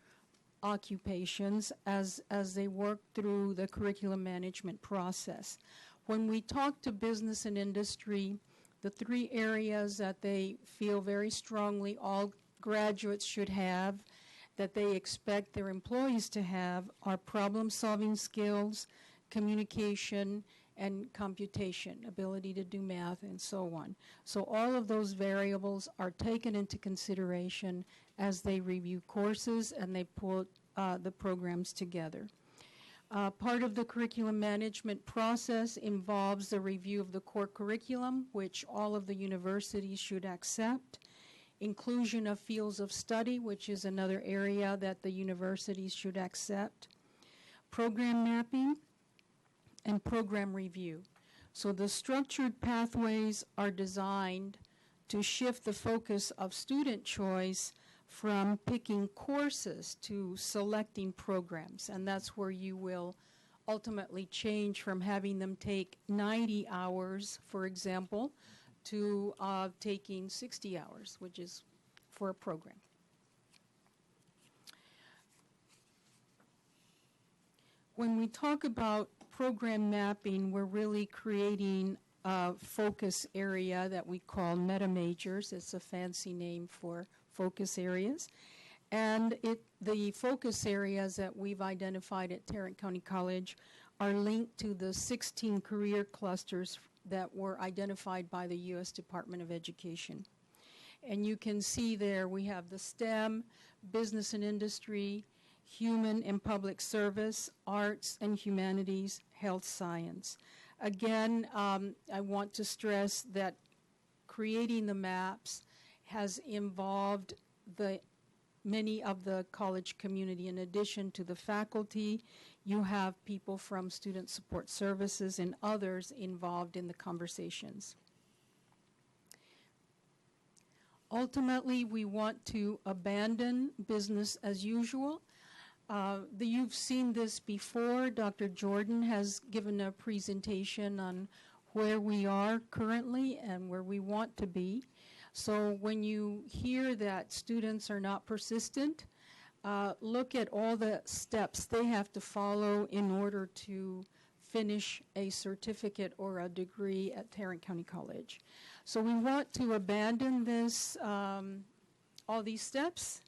S11: occupations as they work through the curriculum management process. When we talk to business and industry, the 3 areas that they feel very strongly all graduates should have, that they expect their employees to have, are problem-solving skills, communication, and computation, ability to do math, and so on. So all of those variables are taken into consideration as they review courses and they put the programs together. Part of the curriculum management process involves the review of the core curriculum, which all of the universities should accept, inclusion of fields of study, which is another area that the universities should accept, program mapping, and program review. So the structured pathways are designed to shift the focus of student choice from picking courses to selecting programs, and that's where you will ultimately change from having them take 90 hours, for example, to taking 60 hours, which is for a program. When we talk about program mapping, we're really creating a focus area that we call meta majors. It's a fancy name for focus areas. And the focus areas that we've identified at Tarrant County College are linked to the 16 career clusters that were identified by the U.S. Department of Education. And you can see there we have the STEM, business and industry, human and public service, arts and humanities, health science. Again, I want to stress that creating the maps has involved many of the college community. In addition to the faculty, you have people from Student Support Services and others involved in the conversations. Ultimately, we want to abandon business as usual. You've seen this before. Dr. Jordan has given a presentation on where we are currently and where we want to be. So when you hear that students are not persistent, look at all the steps they have to follow in order to finish a certificate or a degree at Tarrant County College. So we want to abandon this, all these steps,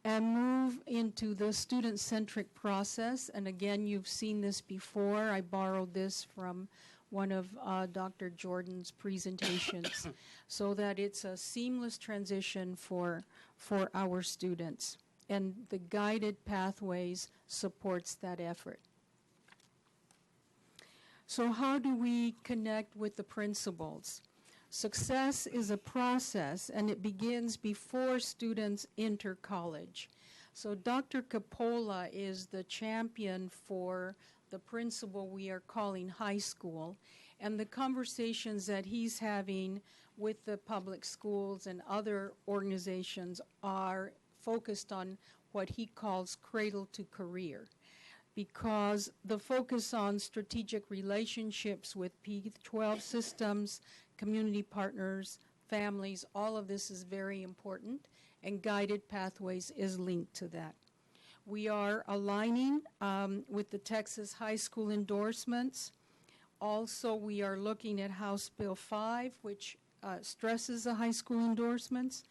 S11: and move into the student-centric process. And again, you've seen this before. I borrowed this from one of Dr. Jordan's presentations, so that it's a seamless transition for our students. And the guided pathways supports that effort. So how do we connect with the principals? Success is a process, and it begins before students enter college. So Dr. Capola is the champion for the principal we are calling high school, and the conversations that he's having with the public schools and other organizations are focused on what he calls cradle to career, because the focus on strategic relationships with P-12 systems, community partners, families, all of this is very important, and guided pathways is linked to that. We are aligning with the Texas high school endorsements. Also, we are looking at House Bill 5, which stresses the high school endorsements,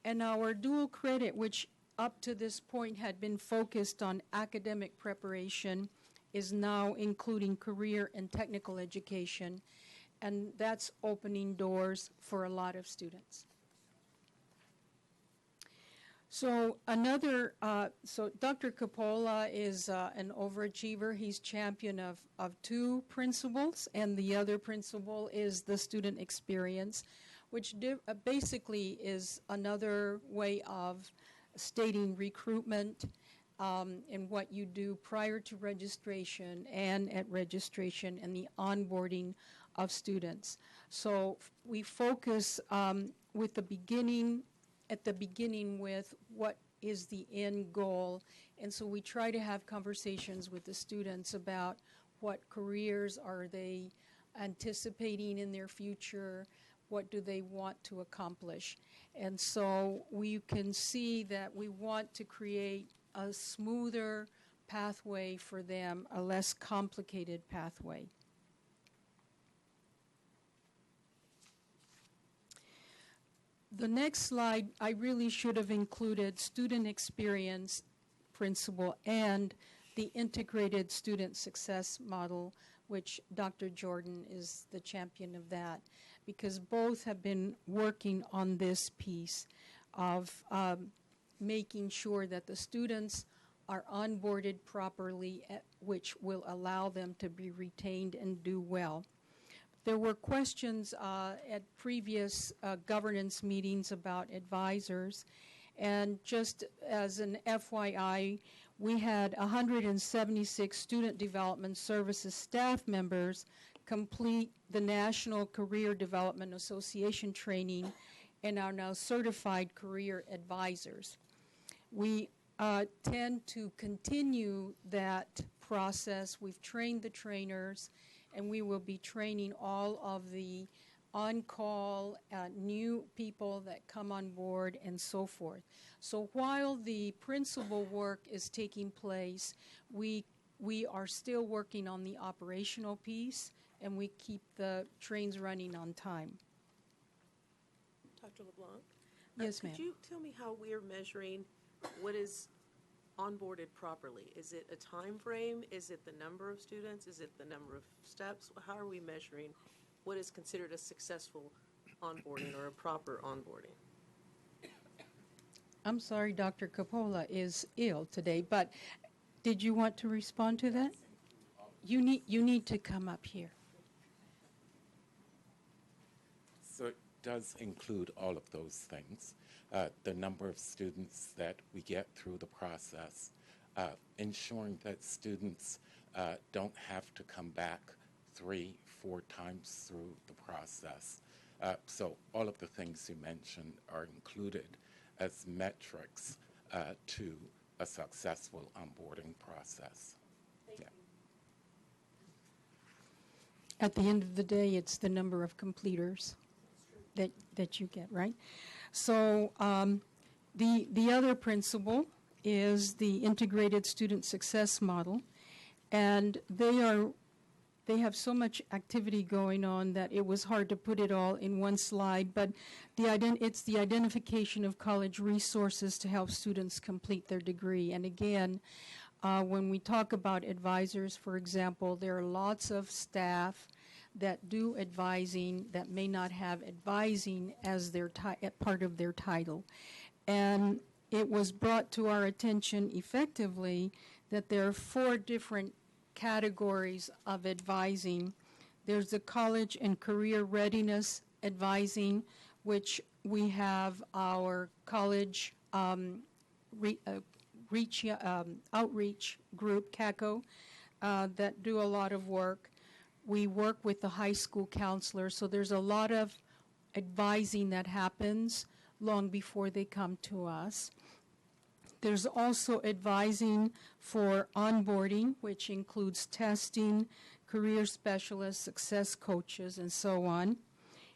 S11: and our dual credit, which up to this point had been focused on academic preparation, is now including career and technical education, and that's opening doors for a lot of students. So Dr. Capola is an overachiever. He's champion of two principles, and the other principle is the student experience, which basically is another way of stating recruitment and what you do prior to registration and at registration and the onboarding of students. So we focus with the beginning with what is the end goal, and so we try to have conversations with the students about what careers are they anticipating in their future, what do they want to accomplish. And so we can see that we want to create a smoother pathway for them, a less complicated pathway. The next slide, I really should have included student experience principle and the integrated student success model, which Dr. Jordan is the champion of that, because both have been working on this piece of making sure that the students are onboarded properly, which will allow them to be retained and do well. There were questions at previous governance meetings about advisors, and just as an FYI, we had 176 Student Development Services staff members complete the National Career Development Association training and are now certified career advisors. We tend to continue that process. We've trained the trainers, and we will be training all of the on-call new people that come on board and so forth. So while the principal work is taking place, we are still working on the operational piece, and we keep the trains running on time.
S8: Dr. LeBlanc?
S11: Yes, ma'am.
S8: Could you tell me how we're measuring what is onboarded properly? Is it a time frame? Is it the number of students? Is it the number of steps? How are we measuring what is considered a successful onboarding or a proper onboarding?
S11: I'm sorry, Dr. Coppola is ill today, but did you want to respond to that? You need to come up here.
S17: So it does include all of those things. The number of students that we get through the process, ensuring that students don't have to come back 3-4 times through the process. So all of the things you mentioned are included as metrics to a successful onboarding process. Yeah.
S11: At the end of the day, it's the number of completers that you get, right? So the other principle is the integrated student success model, and they have so much activity going on that it was hard to put it all in one slide, but it's the identification of college resources to help students complete their degree. And again, when we talk about advisors, for example, there are lots of staff that do advising that may not have advising as their part of their title. And it was brought to our attention effectively that there are 4 different categories of advising. There's the college and career readiness advising, which we have our college outreach group, CACO, that do a lot of work. We work with the high school counselor, so there's a lot of advising that happens long before they come to us. There's also advising for onboarding, which includes testing, career specialists, success coaches, and so on.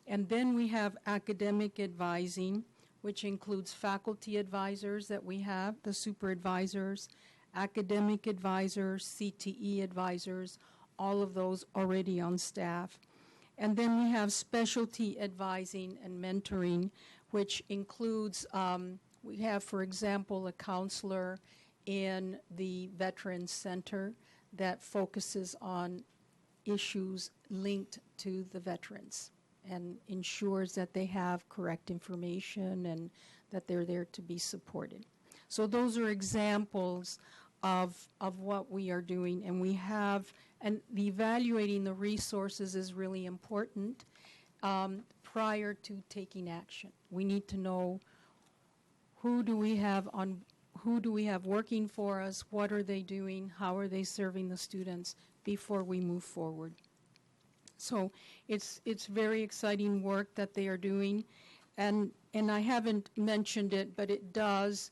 S11: And then we have academic advising, which includes faculty advisors that we have, the superadvisors, academic advisors, CTE advisors, all of those already on staff. And then we have specialty advising and mentoring, which includes, we have, for example, a counselor in the Veterans Center that focuses on issues linked to the veterans and ensures that they have correct information and that they're there to be supported. So those are examples of what we are doing, and we have, and the evaluating the resources is really important prior to taking action. We need to know who do we have working for us, what are they doing, how are they serving the students before we move forward. So it's very exciting work that they are doing, and I haven't mentioned it, but it does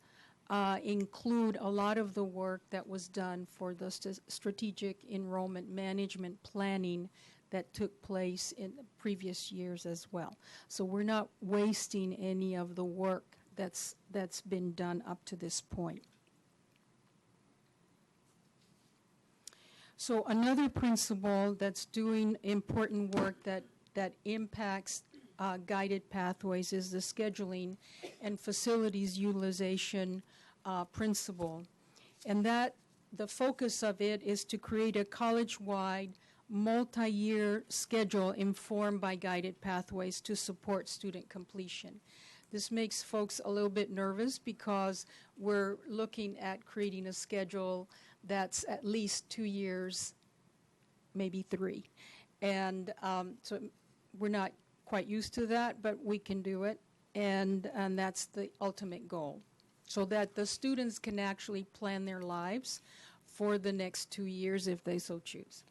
S11: include a lot of the work that was done for the strategic enrollment management planning that took place in the previous years as well. So we're not wasting any of the work that's been done up to this point. So another principle that's doing important work that impacts guided pathways is the scheduling and facilities utilization principle. And that the focus of it is to create a college-wide, multi-year schedule informed by guided pathways to support student completion. This makes folks a little bit nervous because we're looking at creating a schedule that's at least 2 years, maybe 3. And so we're not quite used to that, but we can do it, and that's the ultimate goal, so that the students can actually plan their lives for the next 2 years if they so choose.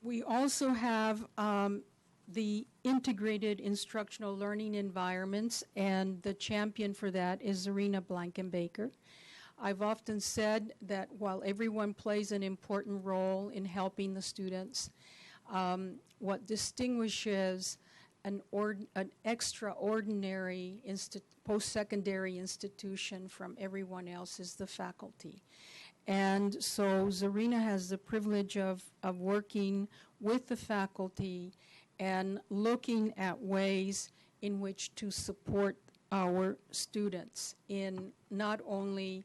S11: We also have the integrated instructional learning environments, and the champion for that is Zarina Blankenbaker. I've often said that while everyone plays an important role in helping the students, what distinguishes an extraordinary post-secondary institution from everyone else is the faculty. And so Zarina has the privilege of working with the faculty and looking at ways in which to support our students in not only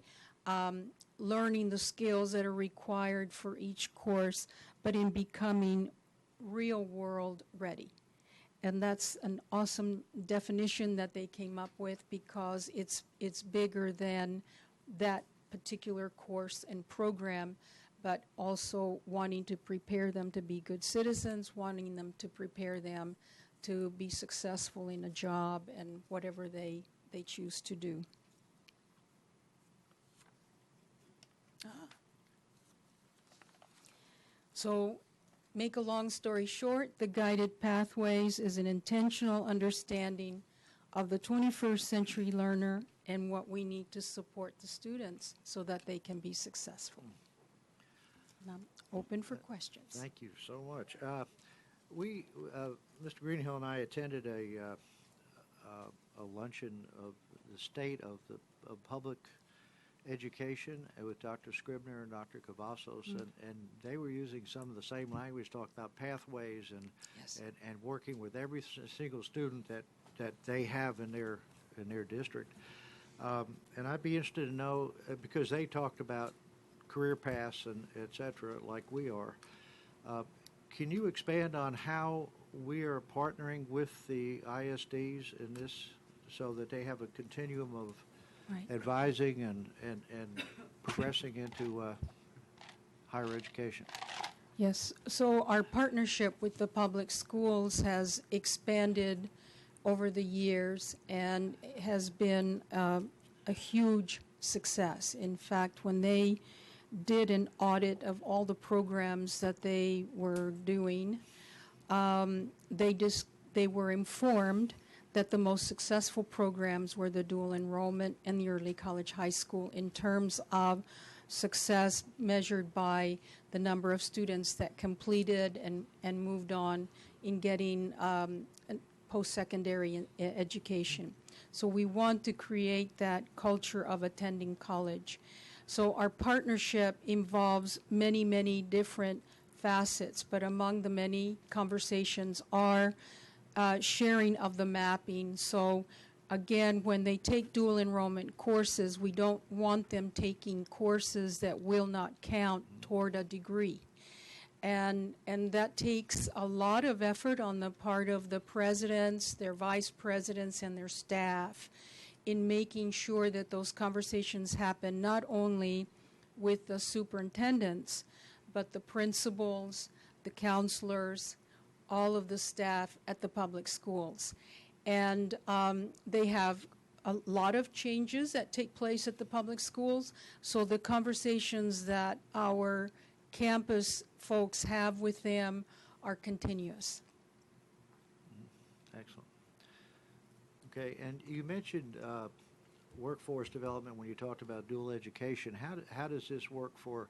S11: learning the skills that are required for each course, but in becoming real-world ready. And that's an awesome definition that they came up with, because it's bigger than that particular course and program, but also wanting to prepare them to be good citizens, wanting them to prepare them to be successful in a job and whatever they choose to do. So, make a long story short, the guided pathways is an intentional understanding of the 21st century learner and what we need to support the students so that they can be successful. And I'm open for questions.
S3: Thank you so much. Mr. Greenhill and I attended a luncheon of the state of public education with Dr. Scribner and Dr. Cavazos, and they were using some of the same language, talking about pathways and working with every single student that they have in their district. And I'd be interested to know, because they talked about career paths and et cetera, like we are. Can you expand on how we are partnering with the ISDs in this, so that they have a continuum of advising and progressing into higher education?
S11: Yes, so our partnership with the public schools has expanded over the years and has been a huge success. In fact, when they did an audit of all the programs that they were doing, they were informed that the most successful programs were the dual enrollment and the early college high school in terms of success measured by the number of students that completed and moved on in getting post-secondary education. So we want to create that culture of attending college. So our partnership involves many, many different facets, but among the many conversations are sharing of the mapping. So again, when they take dual enrollment courses, we don't want them taking courses that will not count toward a degree. And that takes a lot of effort on the part of the presidents, their vice presidents, and their staff in making sure that those conversations happen not only with the superintendents, but the principals, the counselors, all of the staff at the public schools. And they have a lot of changes that take place at the public schools, so the conversations that our campus folks have with them are continuous.
S3: Excellent. Okay, and you mentioned workforce development when you talked about dual education. How does this work for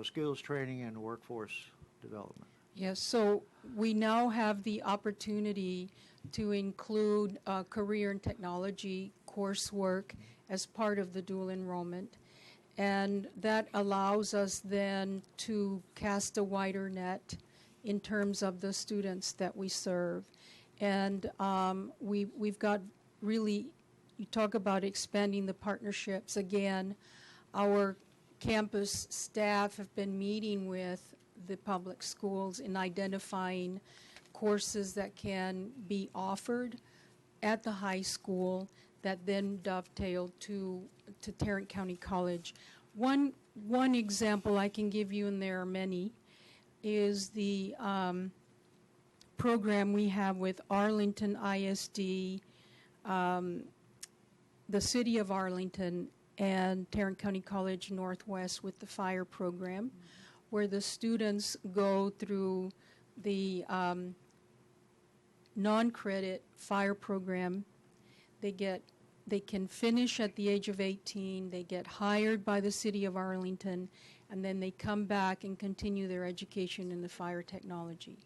S3: skills training and workforce development?
S11: Yes, so we now have the opportunity to include career and technology coursework as part of the dual enrollment. And that allows us then to cast a wider net in terms of the students that we serve. And we've got really you talk about expanding the partnerships. Again, our campus staff have been meeting with the public schools in identifying courses that can be offered at the high school that then dovetail to Tarrant County College. One example I can give you, and there are many, is the program we have with Arlington ISD, the City of Arlington, and Tarrant County College Northwest with the fire program, where the students go through the non-credit fire program. They can finish at the age of 18, they get hired by the City of Arlington, and then they come back and continue their education in the fire technology.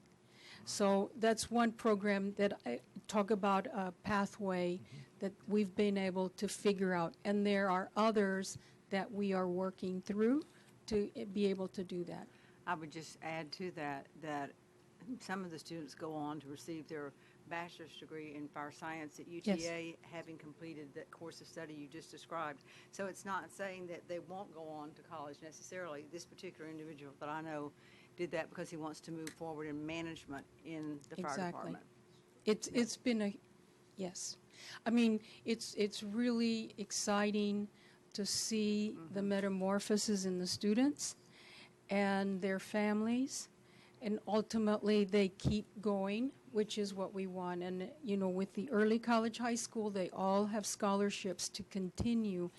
S11: So that's one program that I talk about a pathway that we've been able to figure out. And there are others that we are working through to be able to do that.
S15: I would just add to that that some of the students go on to receive their bachelor's degree in fire science at UTA, having completed that course of study you just described. So it's not saying that they won't go on to college necessarily. This particular individual that I know did that because he wants to move forward in management in the fire department.
S11: It's been a, yes. I mean, it's really exciting to see the metamorphosis in the students and their families, and ultimately they keep going, which is what we want. And, you know, with the early college high school, they all have scholarships to continue.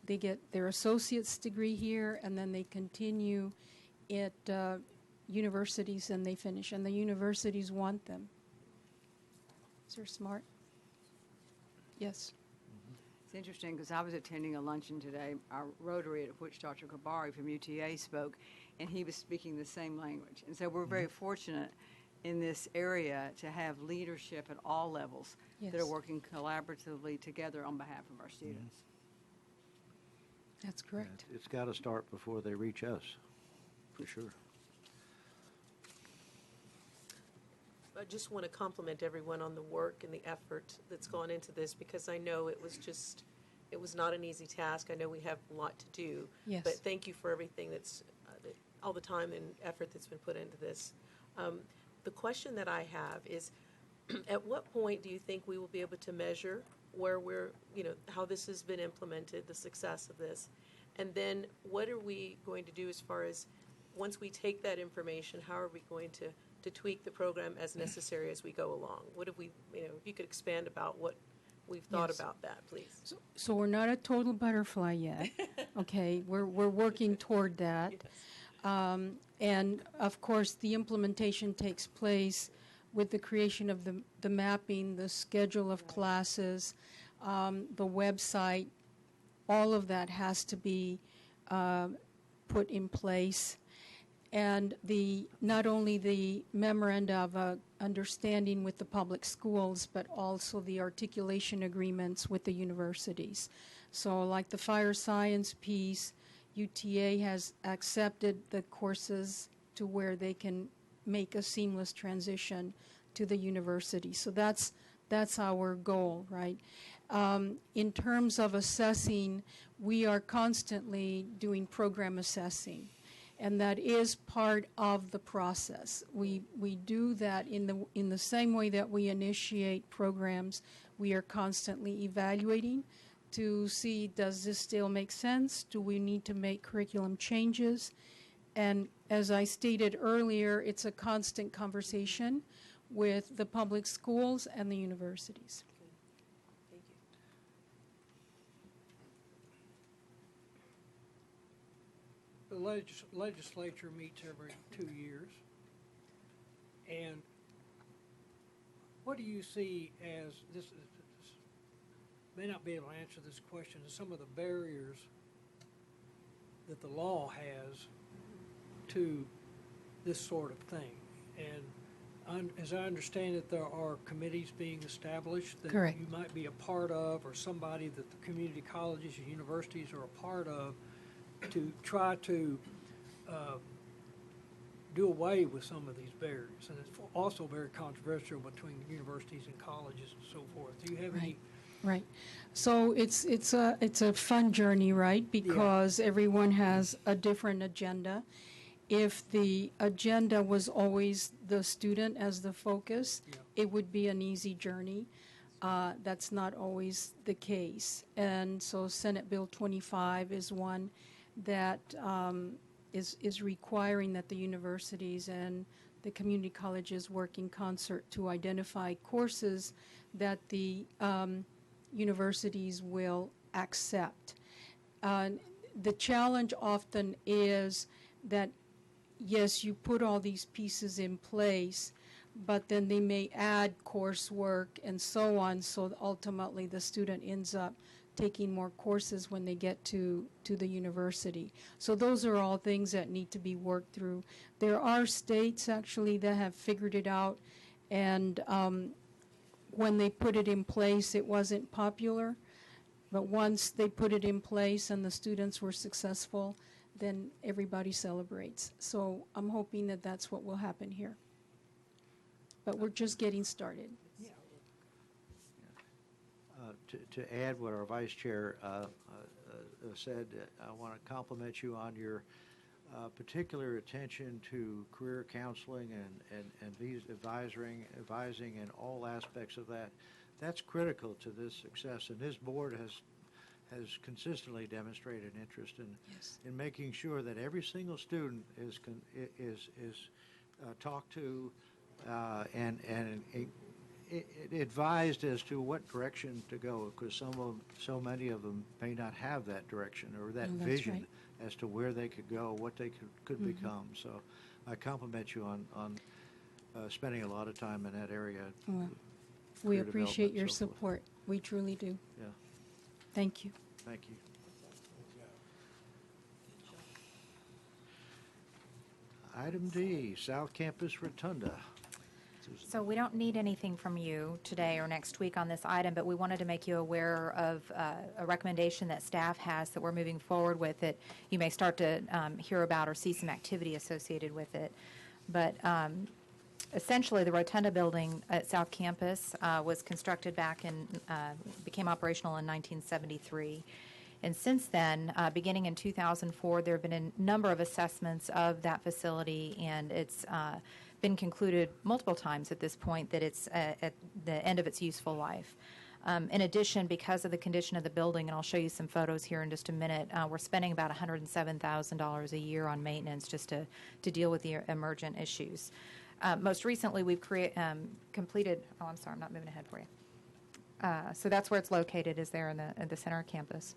S11: They get their associate's degree here, and then they continue at universities and they finish, and the universities want them. They're smart. Yes.
S15: It's interesting because I was attending a luncheon today, our Rotary, at which Dr. Kabari from UTA spoke, and he was speaking the same language. And so we're very fortunate in this area to have leadership at all levels that are working collaboratively together on behalf of our students.
S11: That's correct.
S3: It's got to start before they reach us, for sure.
S8: I just want to compliment everyone on the work and the effort that's gone into this, because I know it was not an easy task. I know we have a lot to do.
S11: Yes.
S8: But thank you for everything all the time and effort that's been put into this. The question that I have is, at what point do you think we will be able to measure where how this has been implemented, the success of this? And then what are we going to do as far as, once we take that information, how are we going to tweak the program as necessary as we go along? What have we, if you could expand about what we've thought about that, please.
S11: So we're not a total butterfly yet. Okay, we're working toward that.
S8: Yes.
S11: And of course, the implementation takes place with the creation of the mapping, the schedule of classes, the website. All of that has to be put in place. And not only the memoranda of understanding with the public schools, but also the articulation agreements with the universities. So like the fire science piece, UTA has accepted the courses to where they can make a seamless transition to the university. So that's our goal, right? In terms of assessing, we are constantly doing program assessing. And that is part of the process. We do that in the same way that we initiate programs. We are constantly evaluating to see, does this still make sense? Do we need to make curriculum changes? And as I stated earlier, it's a constant conversation with the public schools and the universities.
S8: Thank you.
S6: The legislature meets every 2 years. And what do you see as, this may not be able to answer this question, some of the barriers that the law has to this sort of thing? And as I understand it, there are committees being established that
S11: Correct.
S6: you might be a part of, or somebody that the community colleges and universities are a part of, to try to do away with some of these barriers. And it's also very controversial between universities and colleges and so forth. Do you have any
S11: Right. So it's a fun journey, right? Because everyone has a different agenda. If the agenda was always the student as the focus, it would be an easy journey. That's not always the case. And so Senate Bill 25 is one that is requiring that the universities and the community colleges work in concert to identify courses that the universities will accept. The challenge often is that, yes, you put all these pieces in place, but then they may add coursework and so on, so ultimately the student ends up taking more courses when they get to the university. So those are all things that need to be worked through. There are states actually that have figured it out, and when they put it in place, it wasn't popular. But once they put it in place and the students were successful, then everybody celebrates. So I'm hoping that that's what will happen here. But we're just getting started.
S3: To add what our vice chair said, I want to compliment you on your particular attention to career counseling and these advising and all aspects of that. That's critical to this success, and this board has consistently demonstrated interest in making sure that every single student is talked to and advised as to what direction to go, because so many of them may not have that direction or that vision as to where they could go, what they could become. So I compliment you on spending a lot of time in that area.
S11: Well, we appreciate your support. We truly do.
S3: Yeah.
S11: Thank you.
S3: Thank you. Item D, South Campus Rotunda.
S13: So we don't need anything from you today or next week on this item, but we wanted to make you aware of a recommendation that staff has that we're moving forward with that you may start to hear about or see some activity associated with it. But essentially, the Rotunda building at South Campus was constructed back in, became operational in 1973. And since then, beginning in 2004, there have been a number of assessments of that facility, and it's been concluded multiple times at this point that it's at the end of its useful life. In addition, because of the condition of the building, and I'll show you some photos here in just a minute, we're spending about $107,000 a year on maintenance just to deal with the emergent issues. Most recently, we've completed, oh, I'm sorry, I'm not moving ahead for you. So that's where it's located, is there in the center of campus.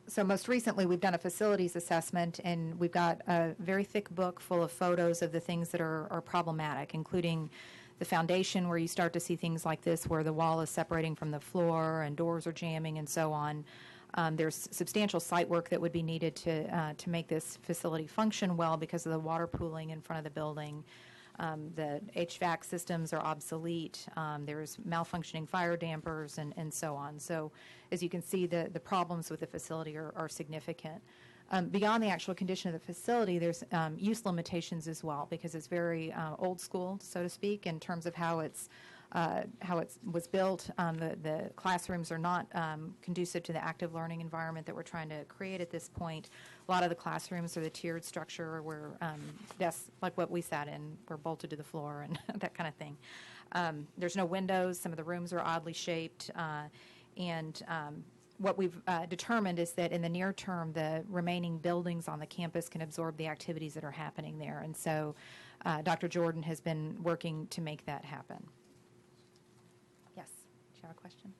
S13: So most recently, we've done a facilities assessment, and we've got a very thick book full of photos of the things that are problematic, including the foundation, where you start to see things like this, where the wall is separating from the floor and doors are jamming and so on. There's substantial site work that would be needed to make this facility function well because of the water pooling in front of the building. The HVAC systems are obsolete. There's malfunctioning fire dampers and so on. So as you can see, the problems with the facility are significant. Beyond the actual condition of the facility, there's use limitations as well, because it's very old school, so to speak, in terms of how it was built. The classrooms are not conducive to the active learning environment that we're trying to create at this point. A lot of the classrooms are the tiered structure where desks, like what we sat in, were bolted to the floor and that kind of thing. There's no windows. Some of the rooms are oddly shaped. And what we've determined is that in the near term, the remaining buildings on the campus can absorb the activities that are happening there. And so Dr. Jordan has been working to make that happen. Yes, do you have a question?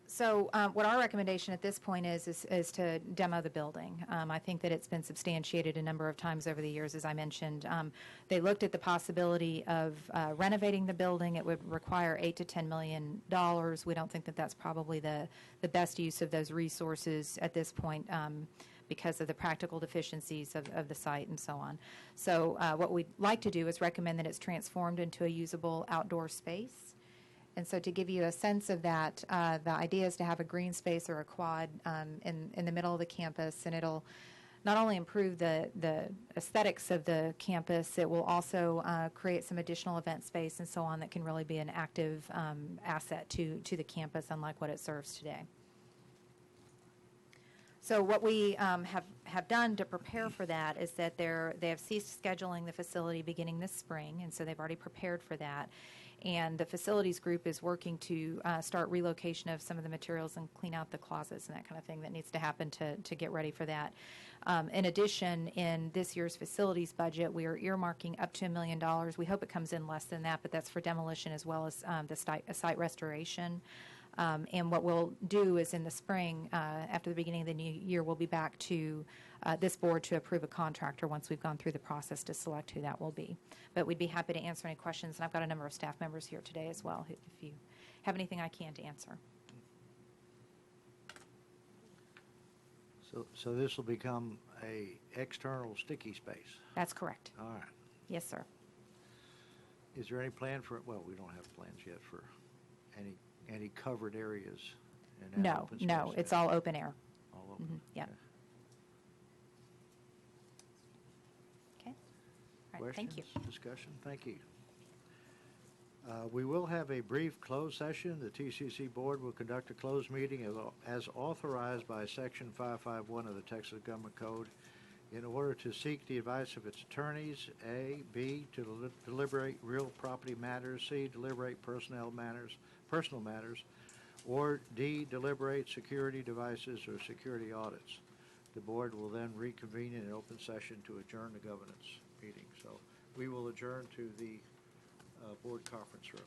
S13: So what our recommendation at this point is to demo the building. I think that it's been substantiated a number of times over the years, as I mentioned. They looked at the possibility of renovating the building. It would require $8 to $10 million. We don't think that that's probably the best use of those resources at this point because of the practical deficiencies of the site and so on. So what we'd like to do is recommend that it's transformed into a usable outdoor space. And so to give you a sense of that, the idea is to have a green space or a quad in the middle of the campus, and not only improve the aesthetics of the campus, it will also create some additional event space and so on that can really be an active asset to the campus, unlike what it serves today. So what we have done to prepare for that is that they have ceased scheduling the facility beginning this spring, and so they've already prepared for that. And the facilities group is working to start relocation of some of the materials and clean out the closets and that kind of thing that needs to happen to get ready for that. In addition, in this year's facilities budget, we are earmarking up to $1 million. We hope it comes in less than that, but that's for demolition as well as the site restoration. And what we'll do is in the spring, after the beginning of the new year, we'll be back to this board to approve a contractor once we've gone through the process to select who that will be. But we'd be happy to answer any questions, and I've got a number of staff members here today as well, if you have anything I can to answer.
S3: So this will become a external sticky space?
S13: That's correct.
S3: All right.
S13: Yes, sir.
S3: Is there any plan for, well, we don't have plans yet for any covered areas? In that open space?
S13: No, it's all open air.
S3: All open?
S13: Yeah.
S3: Okay.
S13: Okay. All right, thank you.
S3: Questions, discussion? Thank you. We will have a brief closed session. The TCC Board will conduct a closed meeting as authorized by Section 551 of the Texas Government Code in order to seek the advice of its attorneys, A, B, to deliberate real property matters, C, deliberate personal matters, or D, deliberate security devices or security audits. The board will then reconvene in an open session to adjourn the governance meeting. So we will adjourn to the board conference room.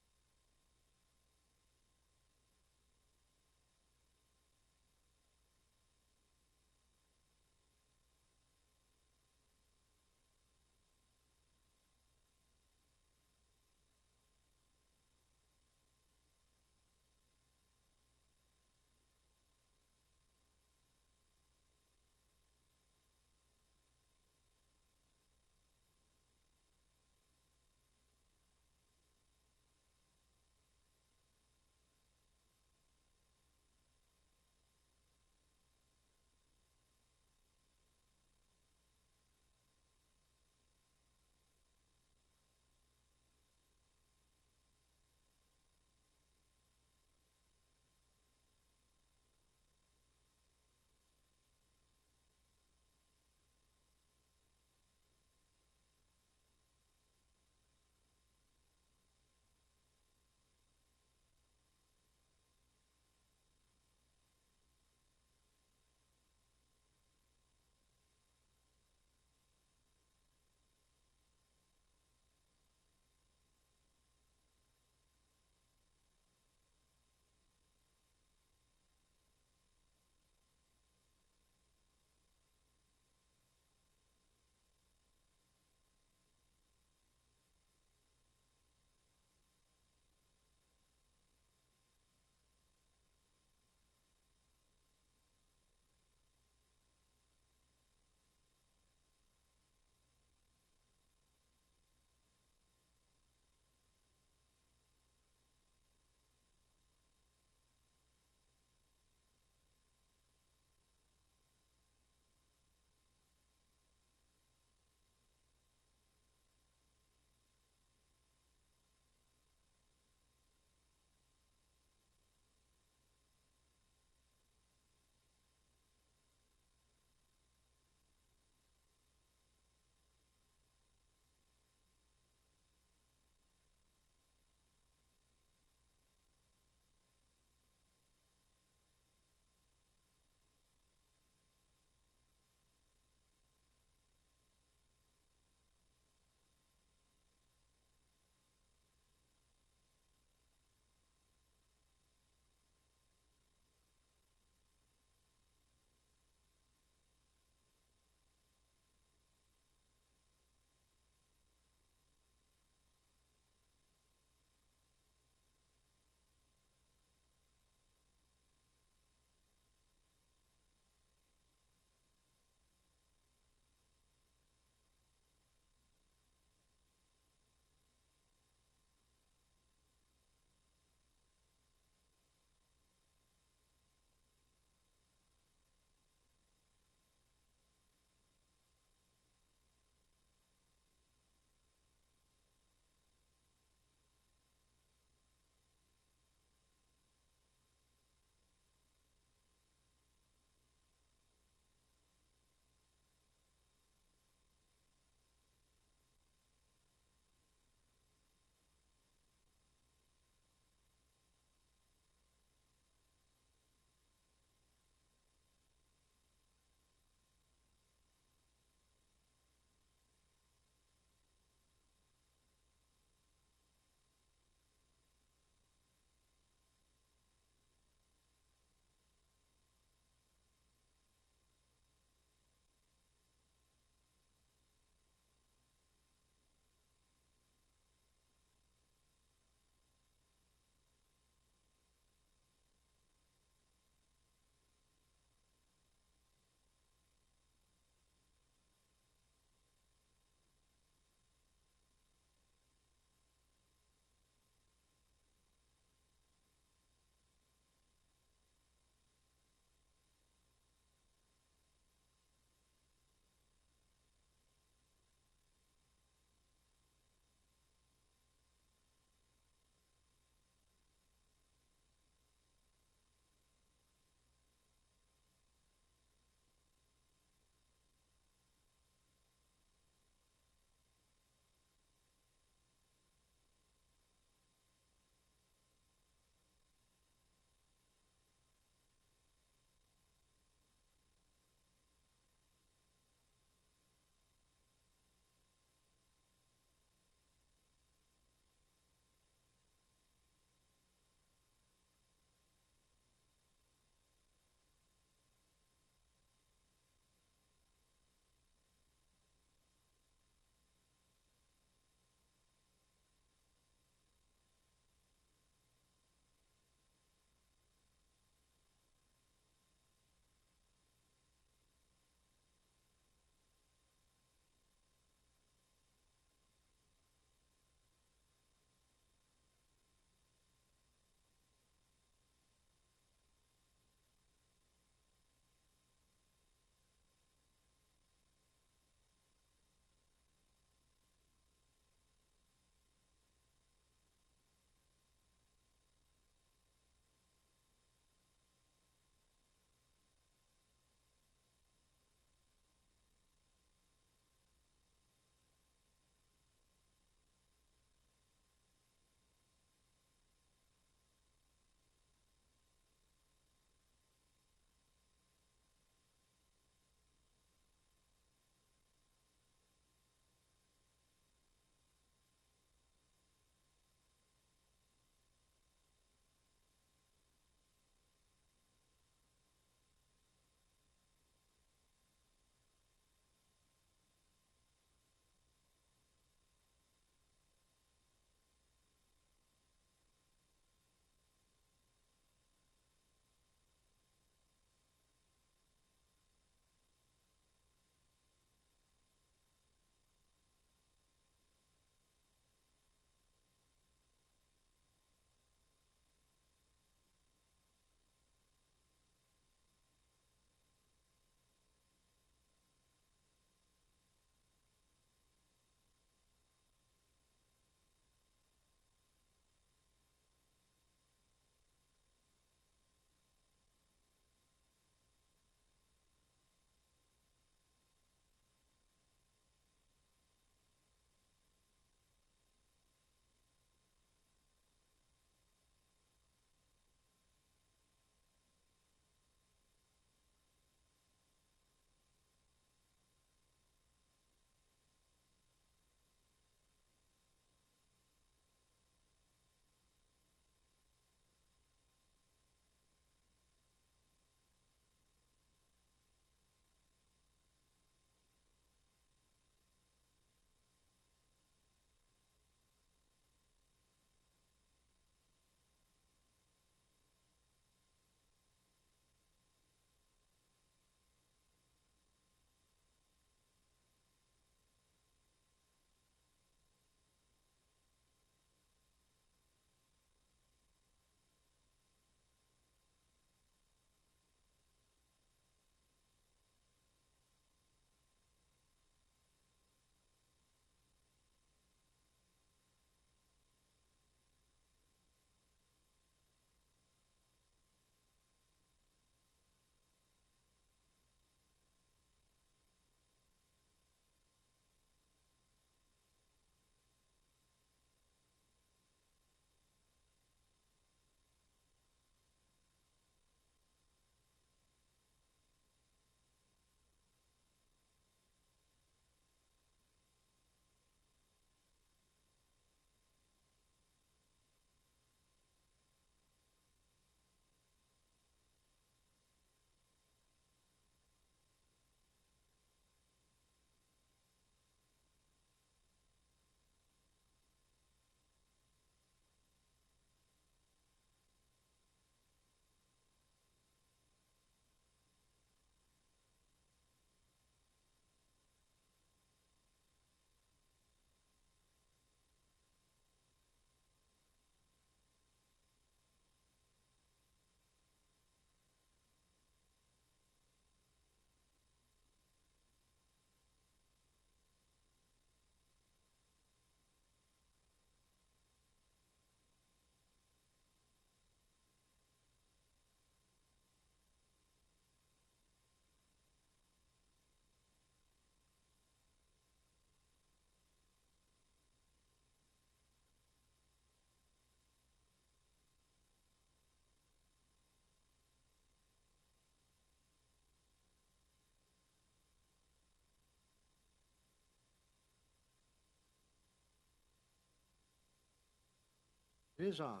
S3: It is on.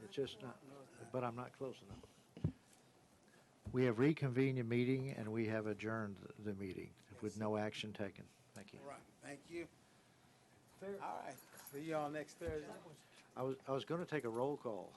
S3: It's just not, but I'm not close enough. We have reconvened the meeting and we have adjourned the meeting with no action taken. Thank you.
S18: All right, thank you. All right, see you all next Thursday.
S3: I was going to take a roll call.